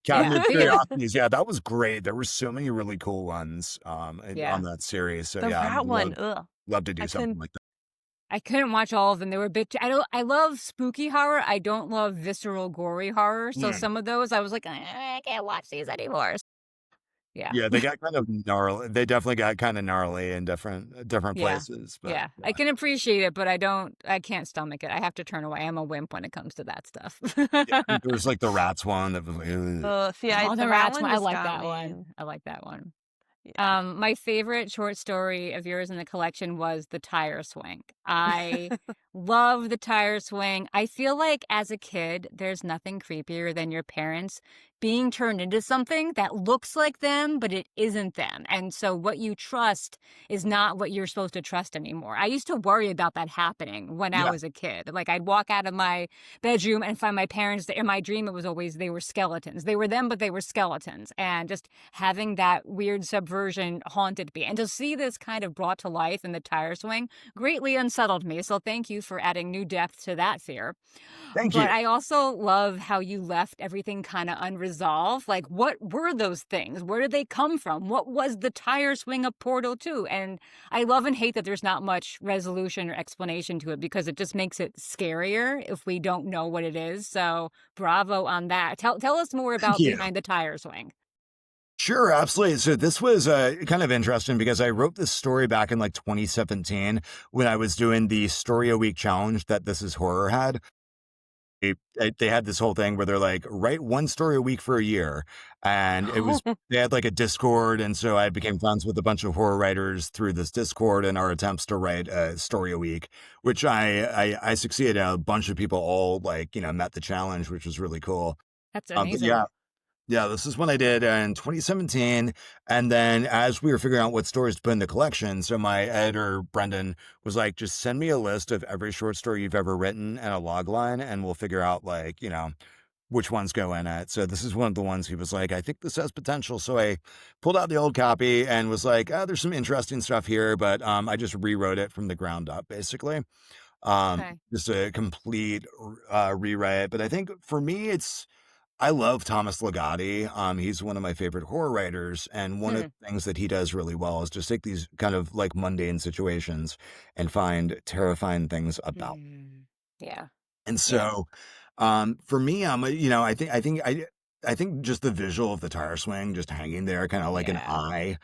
Cabinet Yeah. of Because Curiosities. Yeah, that was great. There were so many really cool ones on yeah. that series. So the yeah, rat one, ugh. love to do I something couldn't like that. I couldn't watch all of them. They were a bit I love spooky horror. I don't love visceral, gory horror. So Mm. some of those I was like, I can't watch these anymore." Yeah. Yeah, they got kind of gnarly. They definitely got kind of gnarly in different Yeah. places. But Yeah. I yeah, can appreciate it, but I can't stomach it. I have to turn away. I'm a wimp when it comes to that stuff. yeah. There was like the rats one that was like, ugh. see I Oh, the that rats one one. I just like got that me. one. I like that one. Yeah. My favorite short story of yours in the collection was The Tire Swing. I love The Tire Swing. I feel like as a kid, there's nothing creepier than your parents being turned into something that looks like them, but it isn't them. And so what you trust is not what you're supposed to trust anymore. I used to worry about that happening when I Yeah, was a kid. Like I'd walk out of my bedroom and find my parents in my dream. It was always they were skeletons. They were them, but they were skeletons. And just having that weird subversion haunted me. And to see this kind of brought to life in The Tire Swing greatly unsettled me. So thank you for adding new depth to that fear. thank But you. I also love how you left everything kind of unresolved. Like, what were those things? Where did they come from? What was the tire swing a portal to? And I love and hate that there's not much resolution or explanation to it because it just makes it scarier if we don't know what it is. So bravo on that. Tell us more Thank about you. behind the tire swing. Sure, absolutely. So this was kind of interesting because I wrote this story back in like 2017 when I was doing the Story a Week challenge that This Is Horror had. They had this whole thing where they're like, write one story a week for a year. And it was, they had like a Discord. And so I became friends with a bunch of horror writers through this Discord and our attempts to write a story a week, which I succeeded. A bunch of people all like, met the challenge, which was really cool. That's But yeah, amazing. yeah, this is when I did in 2017. And then as we were figuring out what stories to put in the collection, so my editor, Brendan, was like, just send me a list of every short story you've ever written and a log line, and we'll figure out like, which ones go in it. So this is one of the ones he was like, I think this has potential. So I pulled out the old copy and was like, there's some interesting stuff here, but I just rewrote it from the ground up, basically. Okay. Just a complete rewrite. But I think for me, I love Thomas Ligotti. He's one of my favorite horror writers, and one of Hmm. the things that he does really well is just take these kind of like mundane situations and find terrifying things about. Mm. Yeah. And Yeah. so, for me, I think just the visual of the tire swing, just hanging there, kind of like an Yeah. eye,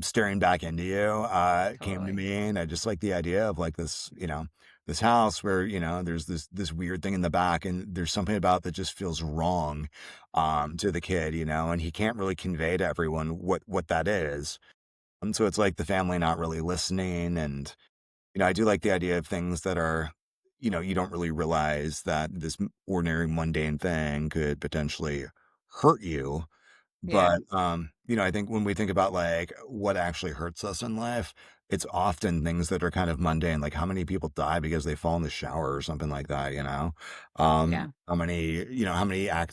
staring back into you, came to Totally. me, and I just like the idea of like this, this house where there's this weird thing in the back, and there's something about that just feels wrong, to the kid, and he can't really convey to everyone what that is, and so it's like the family not really listening, and I do like the idea of things that are, you don't really realize that this ordinary mundane thing could potentially hurt you. Yeah. But, I think when we think about like what actually hurts us in life, it's often things that are kind of mundane. Like how many people die because they fall in the shower or something like that. Yeah.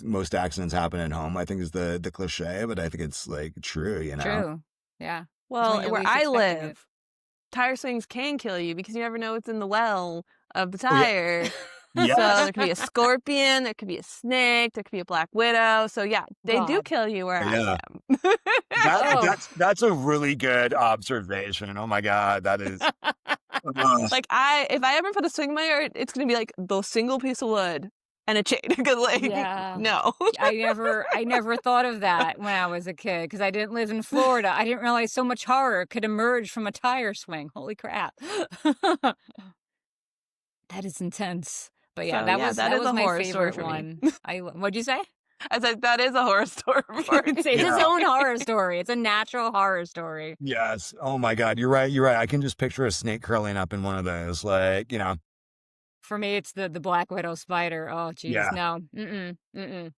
Most accidents happen at home, I think is the cliche, but I think it's like true. True. Yeah. It's when Well, you're where least I expecting it. live, tire swings can kill you because you never know what's in the well of the Oh, yeah. tire. So Yes. there could be a scorpion, there could be a snake, there could be a black widow. So yeah, they do God. kill you where I Yeah. am. Oh. That's a really good observation. Oh my God, that is, ugh, Like if I ever put a swing in my yard, it's gonna be like the single piece of wood and a chain. Because like Yeah. no. I never thought of that when I was a kid because I didn't live in Florida. I didn't realize so much horror could emerge from a tire swing. Holy crap. That is intense. But yeah, So that yeah, was that that is was a my horror story favorite for me. one. What'd you say? I said that is a horror story for me. It's its yeah. own horror story. It's a natural horror story. Yes. Oh my God. You're right. You're right. I can just picture a snake curling up in one of those. Like, For me, it's the Black Widow spider. Oh, geez, yeah. no. Mm-mm. Mm-mm.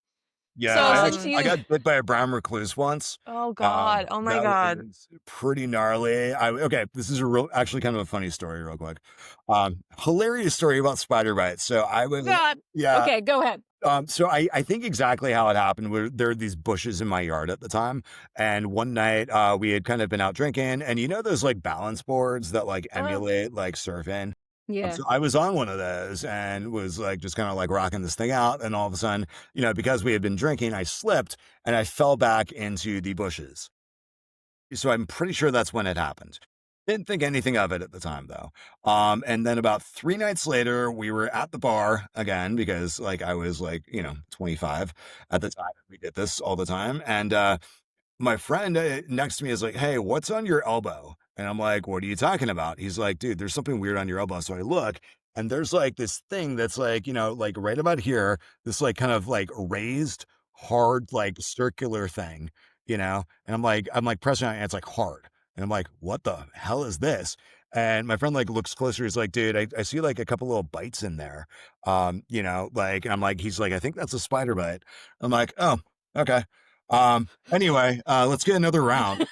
Yeah, So Um, since I you got bit by a brown recluse once. Oh god, oh my That god. was pretty gnarly. Okay, this is actually kind of a funny story, real quick. Hilarious story about spider bites. So I was, God. yeah. Okay, go ahead. So I think exactly how it happened. There were these bushes in my yard at the time, and one night we had kind of been out drinking, and you know those like balance boards that like Uh, emulate like surfing. Yeah. So I was on one of those and was like just kind of like rocking this thing out, and all of a sudden, because we had been drinking, I slipped and I fell back into the bushes. So I'm pretty sure that's when it happened. Didn't think anything of it at the time though. And then about 3 nights later, we were at the bar again because like I was like, 25 at the time. We did this all the time. And my friend next to me is like, "Hey, what's on your elbow?" And I'm like, "What are you talking about?" He's like, "Dude, there's something weird on your elbow." So I look, and there's like this thing that's like, like right about here, this like kind of like raised, hard, like circular thing, And I'm like pressing on it, and it's like hard. And I'm like, "What the hell is this?" And my friend like looks closer. He's like, "Dude, I see like a couple little bites in there." And I'm like, he's like, "I think that's a spider bite." I'm like, "Oh, okay." Anyway, let's get another round.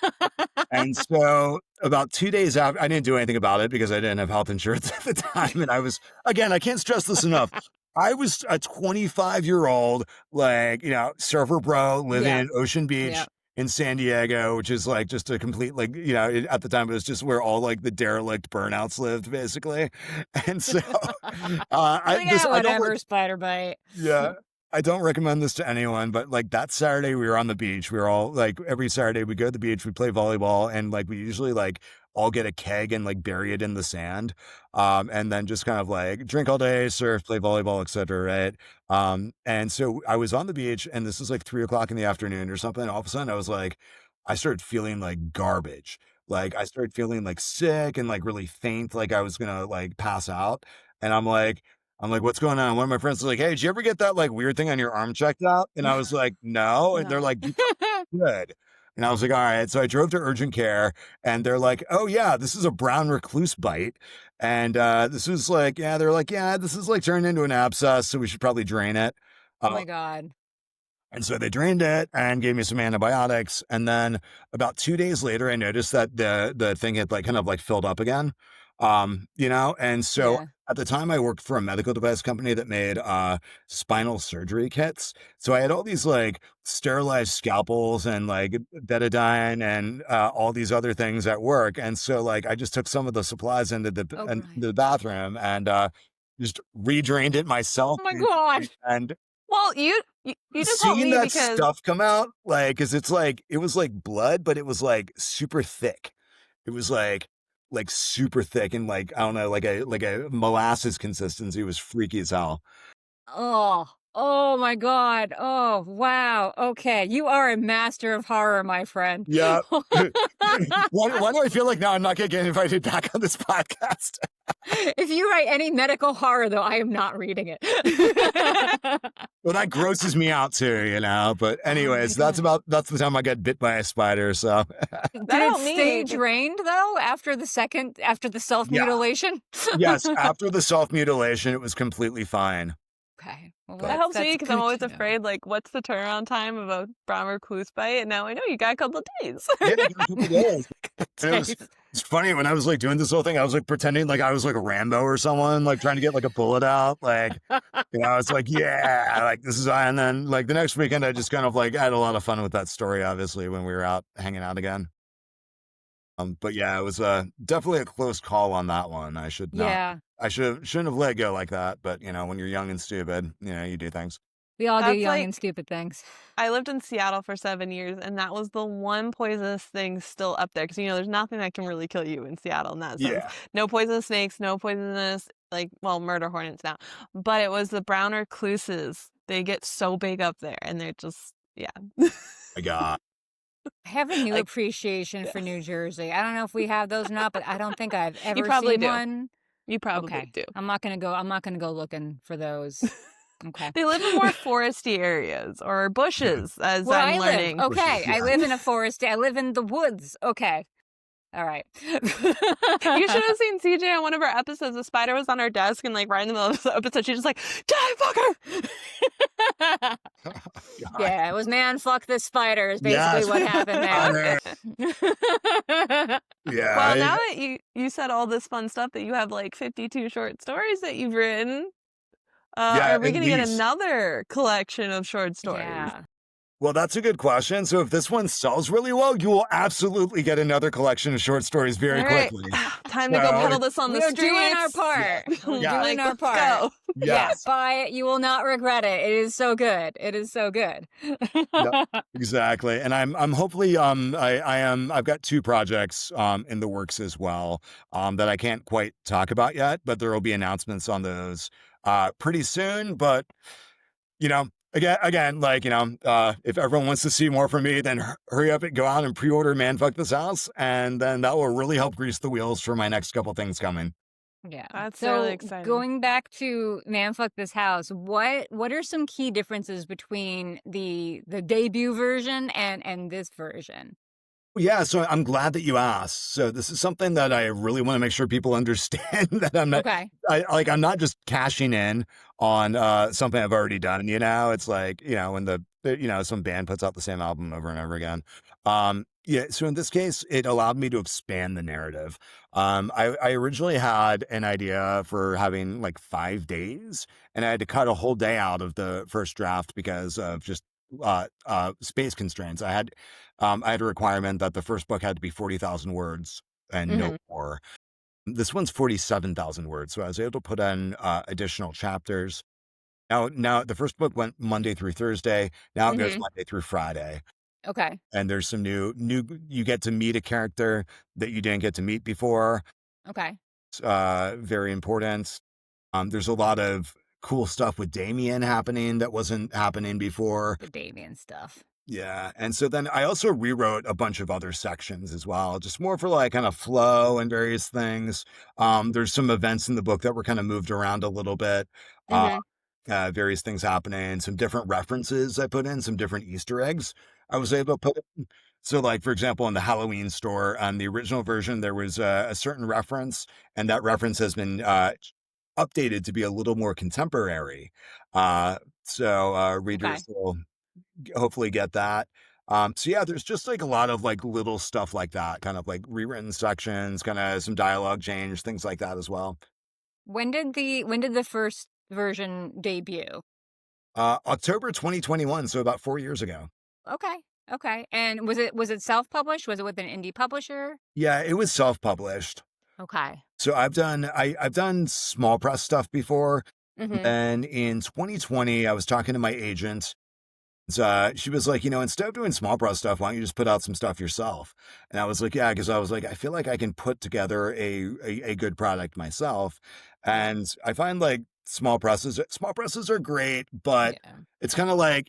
And so about 2 days after, I didn't do anything about it because I didn't have health insurance at the time. And again, I can't stress this enough. I was a 25-year-old, like, surfer bro living Yeah. in Ocean Yeah. Beach in San Diego, which is like just a complete, like, at the time it was just where all like the derelict burnouts lived, basically. And so, Like, yeah, I don't whatever, spider bite. yeah. I don't recommend this to anyone, but like that Saturday we were on the beach. We were all like every Saturday we go to the beach, we play volleyball, and like we usually like all get a keg and like bury it in the sand. And then just kind of like drink all day, surf, play volleyball, etc. Right. And so I was on the beach and this was like 3 o'clock in the afternoon or something. All of a sudden I was like, I started feeling like garbage. Like I started feeling like sick and like really faint, like I was gonna like pass out. And I'm like, "What's going on?" One of my friends was like, "Hey, did you ever get that like weird thing on your arm checked out?" And I was like, "No." And they're No. like, "You good." And I was like, "All right." So I drove to urgent care and they're like, "Oh yeah, this is a brown recluse bite." And this was like, yeah, they're like, "Yeah, this is like turned into an abscess, so we should probably drain it." Oh Uh, my God. and so they drained it and gave me some antibiotics. And then about 2 days later, I noticed that the thing had like kind of like filled up again. And so Yeah. at the time I worked for a medical device company that made spinal surgery kits. So I had all these like sterilized scalpels and like betadine and all these other things at work. And so like I just took some of the supplies Oh, into Brian. the bathroom and just redrained it myself. Oh my God. And well, you just helped seeing me that because stuff come out, like, 'cause it's like it was like blood, but it was like super thick. It was like super thick and like, I don't know, like a molasses consistency. It was freaky as hell. Oh. Oh my God. Oh, wow. Okay. You are a master of horror, my friend. Yeah. Why do I feel like now I'm not gonna get invited back on this podcast? If you write any medical horror, though, I am not reading it. Well, that grosses me out too, But Oh my anyways, God. that's the time I got bit by a spider, so Did that it helped stay me. drained, though, after the yeah. self-mutilation? Yes, after the self-mutilation, it was completely fine. Okay. Well, But That helps me that's because I'm good always to know. afraid, like, what's the turnaround time of a brown recluse bite? And now I know you got a couple of days. yeah, I got a couple days. And Days. it's funny when I was like doing this whole thing, I was like pretending like I was like a Rambo or someone, like trying to get like a bullet out. Like, it's like, yeah, like this is, and then like the next weekend, I just kind of like had a lot of fun with that story, obviously, when we were out hanging out again. But yeah, it was definitely a close call on that one. Yeah. Shouldn't have let go like that. But when you're young and stupid, you do things. We all do That's young and like stupid things. I lived in Seattle for 7 years, and that was the one poisonous thing still up there. Because there's nothing that can really kill you in Seattle in that sense. Yeah. No poisonous snakes, no poisonous, like, well, murder hornets now. But it was the brown recluses. They get so big up there, and they're just, yeah. I got. I have a new Like, appreciation for New Jersey. I don't know if we have those or not, but I don't think I've you ever probably seen do. one. You probably Okay. do. I'm not gonna go looking for those. Okay. They live in more foresty areas or bushes, as Where I'm I learning. live. Okay. Yeah. I live in a forest. I live in the woods. Okay. All right. You should have seen CJ on one of our episodes. A spider was on our desk, and like right in the middle of the episode, she's just like, "Die, fucker!" God. Yeah, it was man fuck the spider is basically Yes. what happened I there. yeah. Well, now that you said all this fun stuff that you have like 52 short stories that you've written, Yeah, are we at gonna get least. another collection of short stories? Yeah. Well, that's a good question. So if this one sells really well, you will absolutely get another collection of short stories All very right, quickly. time to go So peddle this on the We are doing our streets. yeah, part. We're yeah, doing Like, our let's part. go. Yeah, yes. buy it. You will not regret it. It is so good. It is so good. Yep, exactly. And I'm hopefully I've got two projects in the works as well that I can't quite talk about yet, but there will be announcements on those pretty soon. But again, like if everyone wants to see more from me, then hurry up and go out and pre-order Man Fuck This House, and then that will really help grease the wheels for my next couple things coming. Yeah. That's really So exciting. going back to Man Fuck This House, what are some key differences between the debut version and this version? Yeah, so I'm glad that you asked. So this is something that I really want to make sure people understand that Okay. I'm not just cashing in on something I've already done, It's like, when some band puts out the same album over and over again. Yeah, so in this case, it allowed me to expand the narrative. I originally had an idea for having like 5 days, and I had to cut a whole day out of the first draft because of just space constraints. I had a requirement that the first book had to be 40,000 words and no Hmm. more. This one's 47,000 words, so I was able to put in additional chapters. Now the first book went Monday through Thursday. Now it goes Hmm. Monday through Friday, Okay. and there's some new. You get to meet a character that you didn't get to meet before. Okay. It's, very important. There's a lot of cool stuff with Damien happening that wasn't happening before. The Damien stuff. Yeah, and so then I also rewrote a bunch of other sections as well, just more for like kind of flow and various things. There's some events in the book that were kind of moved around a little bit. Uh, Hmm. various things happening, some different references I put in, some different Easter eggs I was able to put in. So, like for example, in the Halloween store, on the original version, there was a certain reference, and that reference has been updated to be a little more contemporary. So Okay. readers will hopefully get that. So yeah, there's just like a lot of like little stuff like that, kind of like rewritten sections, kind of some dialogue change, things like that as well. When did the first version debut? October 2021, so about 4 years ago. Okay. Okay. And was it self-published? Was it with an indie publisher? Yeah, it was self-published. Okay. So I've done small press stuff before. Mhm. Then in 2020, I was talking to my agent. She was like, instead of doing small press stuff, why don't you just put out some stuff yourself? And I was like, yeah, because I was like, I feel like I can put together a good product myself. Yeah. And I find like small presses are great, but Yeah. it's kind of like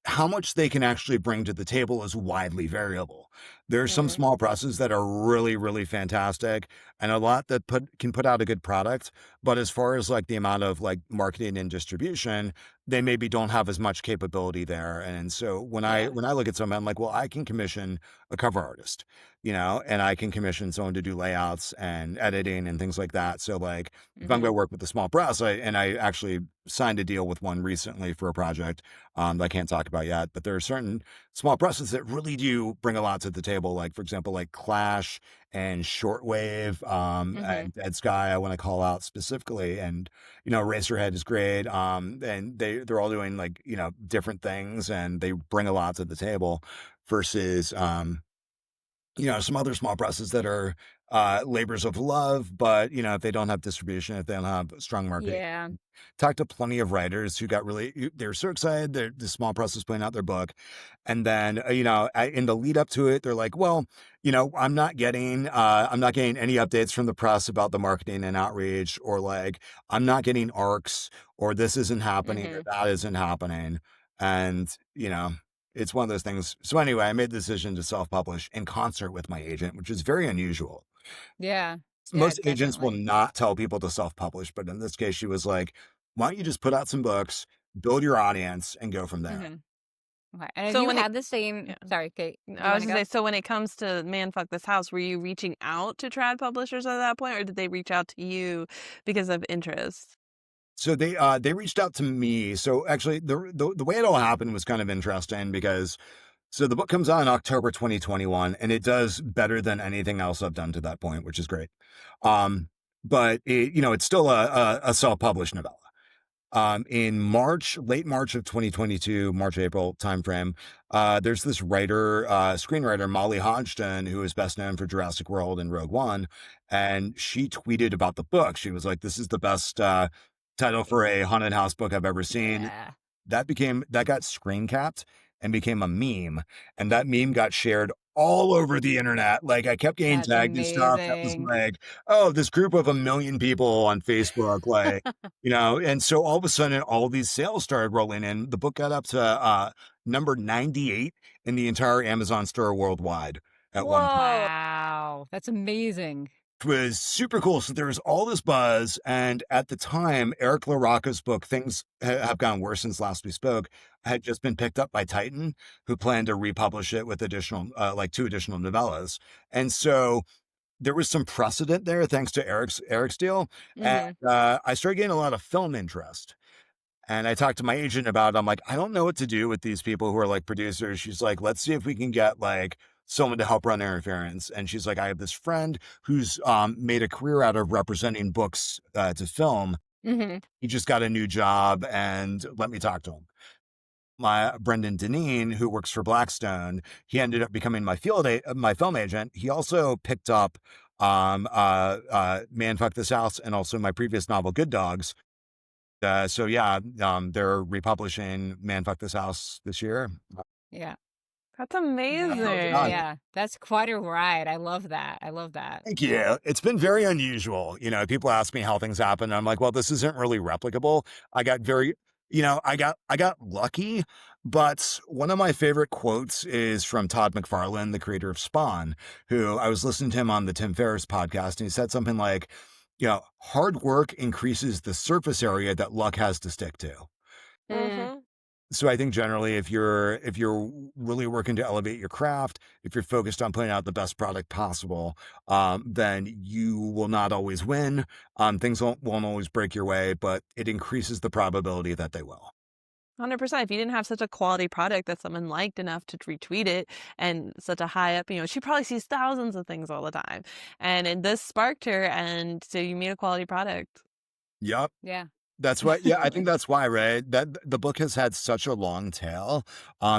how much they can actually bring to the table is widely variable. There's some Mhm. small presses that are really, really fantastic and a lot that can put out a good product. But as far as like the amount of like marketing and distribution, they maybe don't have as much capability there. And so when I Yeah. when I look at something, I'm like, well, I can commission a cover artist, and I can commission someone to do layouts and editing and things like that. So like if I'm going Mhm. to work with a small press, I actually signed a deal with one recently for a project that I can't talk about yet, but there are certain small presses that really do bring a lot to the table. Like for example, like Clash and Shortwave, Mhm. and Dead Sky, I want to call out specifically. And Racerhead is great. And they're all doing like, different things and they bring a lot to the table versus, some other small presses that are labors of love, but if they don't have distribution, if they don't have strong marketing. Yeah. Talked to plenty of writers who got they're so excited the small press is putting out their book. And then, in the lead up to it, they're like, well, I'm not getting any updates from the press about the marketing and outreach, or like, I'm not getting arcs, or this isn't happening, or Mhm. that isn't happening. And, it's one of those things. So anyway, I made the decision to self-publish in concert with my agent, which is very unusual. Yeah. Yeah, Most agents will definitely. not tell people to self-publish, but in this case, she was like, why don't you just put out some books, build your audience, and go from there? Mhm. Okay. And have So you when it had the yeah. same Sorry, Kate. Do you I was wanna gonna go? say, so when it comes to Man Fuck This House, were you reaching out to trad publishers at that point, or did they reach out to you because of interest? So they reached out to me. So actually, the way it all happened was kind of interesting because so the book comes out in October 2021, and it does better than anything else I've done to that point, which is great. Um, but it's still a self-published novella. In March, late March of 2022, March, April timeframe, there's this writer, screenwriter, Molly Hodgson, who is best known for Jurassic World and Rogue One. And she tweeted about the book. She was like, this is the best title for a haunted house book I've ever seen. Yeah, That got screen capped and became a meme. And that meme got shared all over the internet. Like I kept getting that's tagged in stuff that was amazing. like, oh, this group of 1 million people on Facebook, like, and so all of a sudden all these sales started rolling in. The book got up to number 98 in the entire Amazon store worldwide at one point. Whoa. Wow, that's amazing. Was super cool. So there was all this buzz, and at the time, Eric LaRocca's book, Things Have Gotten Worse Since Last We Spoke, had just been picked up by Titan, who planned to republish it with additional, like 2 additional novellas. And so there was some precedent there, thanks to Eric's deal, and Mhm. I started getting a lot of film interest. And I talked to my agent about it. I'm like, I don't know what to do with these people who are like producers. She's like, let's see if we can get like someone to help run interference. And she's like, I have this friend who's made a career out of representing books to film. Mhm. He just got a new job and let me talk to him. My Brendan Deneen, who works for Blackstone, he ended up becoming my film agent. He also picked up Man Fuck This House and also my previous novel, Good Dogs. So yeah, they're republishing Man Fuck This House this year. Yeah. That's Yeah, amazing. Yeah, that's quite a ride. I love that. I love that. thank you. It's been very unusual. People ask me how things happen. And I'm like, well, this isn't really replicable. I got very, I got lucky. But one of my favorite quotes is from Todd McFarlane, the creator of Spawn, who I was listening to him on the Tim Ferriss podcast, and he said something like, hard work increases the surface area that luck has to stick to. Mm, Mhm. So I think generally if you're really working to elevate your craft, if you're focused on putting out the best product possible, then you will not always win. Things won't always break your way, but it increases the probability that they will. 100%. If you didn't have such a quality product that someone liked enough to retweet it and such a high up, she probably sees thousands of things all the time. And this sparked her, and so you made a quality product. Yep. yeah. That's why, yeah, I think that's why, right? That the book has had such a long tail.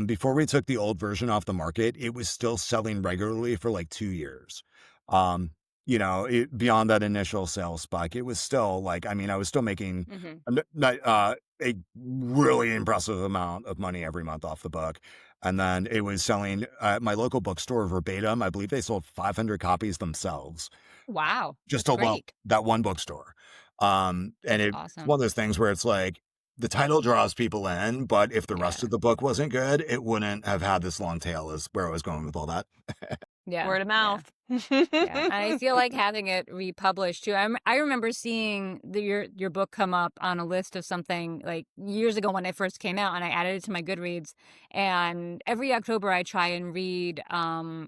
Before we took the old version off the market, it was still selling regularly for like 2 years. Um, beyond that initial sales spike, it was still like, I mean, I was still making Mhm. a really impressive amount of money every month off the book. And then it was selling at my local bookstore verbatim. I believe they sold 500 copies themselves Wow, just that's alone, great. that one bookstore. And That's it's awesome. one of those things where it's like the title draws people in, but if the rest Yeah. of the book wasn't good, it wouldn't have had this long tail, is where I was going with all that. Yeah. Word of Yeah. mouth. Yeah, and I feel like having it republished too. I remember seeing your book come up on a list of something like years ago when it first came out, and I added it to my Goodreads. And every October, I try and read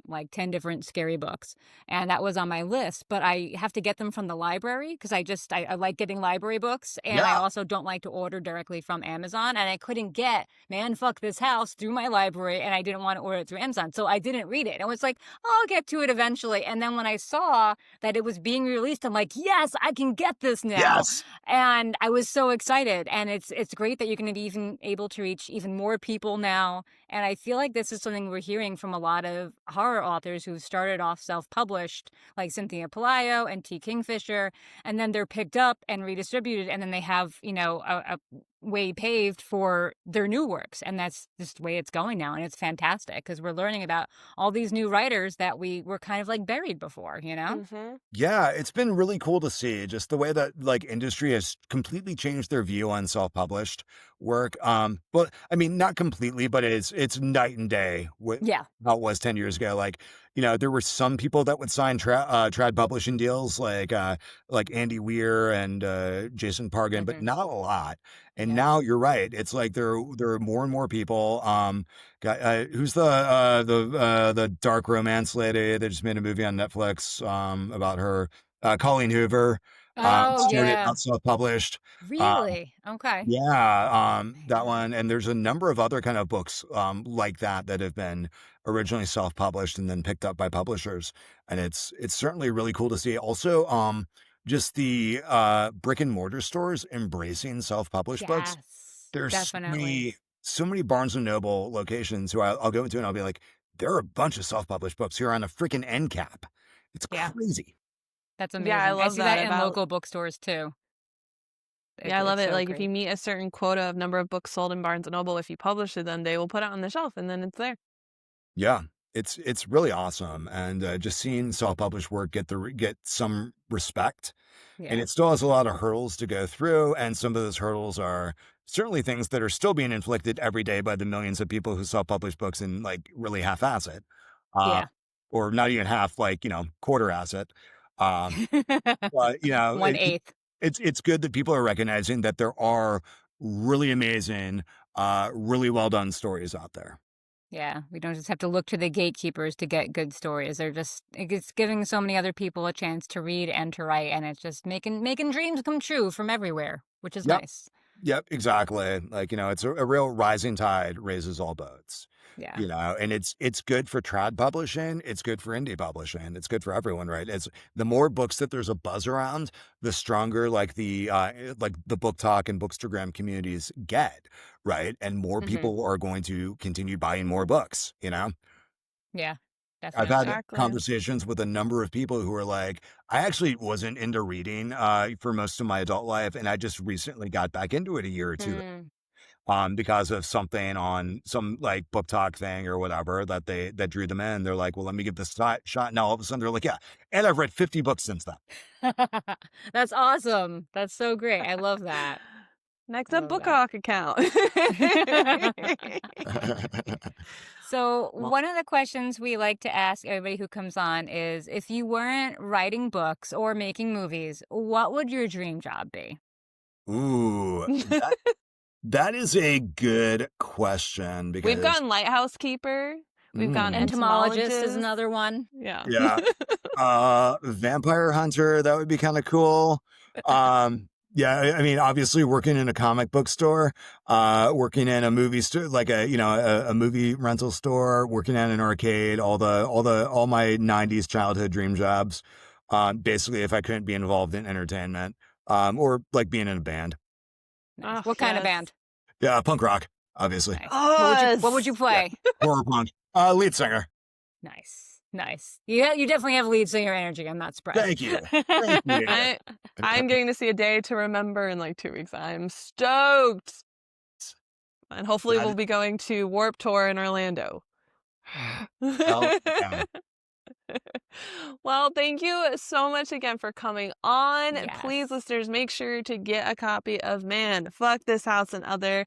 like 10 different scary books, and that was on my list. But I have to get them from the library because I like getting library books, and I Yeah. also don't like to order directly from Amazon. And I couldn't get Man Fuck This House through my library, and I didn't want to order it through Amazon, so I didn't read it. And it was like, "Oh, I'll get to it eventually." And then when I saw that it was being released, I'm like, yes, I can get this now. Yes. And I was so excited. And it's great that you're going to be even able to reach even more people now. And I feel like this is something we're hearing from a lot of horror authors who started off self-published, like Cynthia Pelayo and T. Kingfisher, and then they're picked up and redistributed, and then they have, a way paved for their new works. And that's just the way it's going now. And it's fantastic because we're learning about all these new writers that we were kind of like buried before, you know? Mhm. Yeah, it's been really cool to see just the way that like industry has completely changed their view on self-published work. But I mean, not completely, but it's night and day with Yeah. how it was 10 years ago. Like, there were some people that would sign trad publishing deals like Andy Weir and Jason Pargin, but Hmm. not a lot. And Yeah. now you're right. It's like there are more and more people. Who's the dark romance lady? They just made a movie on Netflix about her. Colleen Hoover. Oh, Started yeah. out self-published. Um, Really? Okay. yeah, that one, and there's a number of other kind of books, like that have been originally self-published and then picked up by publishers, and it's certainly really cool to see. Also, just the, brick and mortar stores embracing self-published books. Yes, There's definitely. so many Barnes& and Noble locations who I'll go into and I'll be like, "There are a bunch of self-published books here on a freaking end cap." It's Yeah, crazy. that's Yeah, I amazing. I love see that that in about local bookstores too. yeah, I love It's it, so like, if you great. meet a certain quota of number of books sold in Barnes& and Noble, if you publish it, then they will put it on the shelf, and then it's there. Yeah, it's really awesome, and, just seeing self-published work get some respect, and Yeah. it still has a lot of hurdles to go through, and some of those hurdles are certainly things that are still being inflicted every day by the millions of people who self-publish books and, like, really half-ass it, uh, Yeah. or not even half, like, quarter-ass it, um, but, it 1/8. it's good that people are recognizing that there are really amazing, really well done stories out there. Yeah, we don't just have to look to the gatekeepers to get good stories. They're just it's giving so many other people a chance to read and to write, and it's just making dreams come true from everywhere, which is Yep. nice. Yep, exactly. Like, it's a real rising tide raises all boats, Yeah. and it's good for trad publishing, it's good for indie publishing, it's good for everyone, right? It's the more books that there's a buzz around, the stronger like the book talk and bookstagram communities get, right? And more Hmm. people are going to continue buying more books. Yeah, I've had definitely. Exactly. conversations with a number of people who are like, I actually wasn't into reading for most of my adult life, and I just recently got back into it a year or two Mm. because of something on some like book talk thing or whatever that drew them in. They're like, well, let me give this shot. Now all of a sudden they're like, yeah, and I've read 50 books since then. That's awesome. That's so great. I love that. Next I up, love Book that. Hawk account. So, Well, one of the questions we like to ask everybody who comes on is if you weren't writing books or making movies, what would your dream job be? ooh, that is a good question We've because gotten lighthouse keeper. We've gotten mm, Entomologist is entomologist. another one. Yeah. yeah, vampire hunter, that would be kind of cool. Yeah, I mean, obviously working in a comic book store, working in a movie store, like a movie rental store, working at an arcade, all my 90s childhood dream jobs. Basically if I couldn't be involved in entertainment, or like being in a band. Nice. Oh, What kind of yes. band? Yeah, punk rock, obviously. Nice. What would you Us. Yeah, play? horror punk. Lead singer. Nice. Nice. You definitely have lead singer energy. I'm not surprised. Thank you. Thank you. I'm getting to see a day to remember in like 2 weeks. I'm stoked. And hopefully That we'll be going to Warp Tour in Orlando. hell yeah. Well, thank you so much again for coming on. Please, Yes. listeners, make sure to get a copy of Man, Fuck This House and Other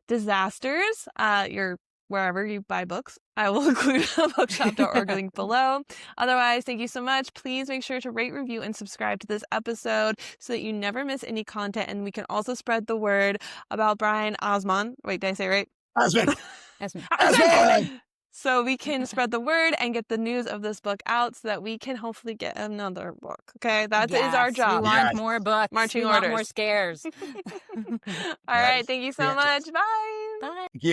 Disasters. Your wherever you buy books. I will include a bookshop.org link below. Otherwise, thank you so much. Please make sure to rate, review, and subscribe to this episode so that you never miss any content. And we can also spread the word about Brian Osman. Wait, did I say it right? Asman. Asman. Asman. So we can spread the word and get the news of this book out so that we can hopefully get another book. Okay, that is our Yes, we job. want Yes. more books. Marching we want more orders. scares. All right, Yes. thank you so Yes. much. Bye. Bye. Yeah.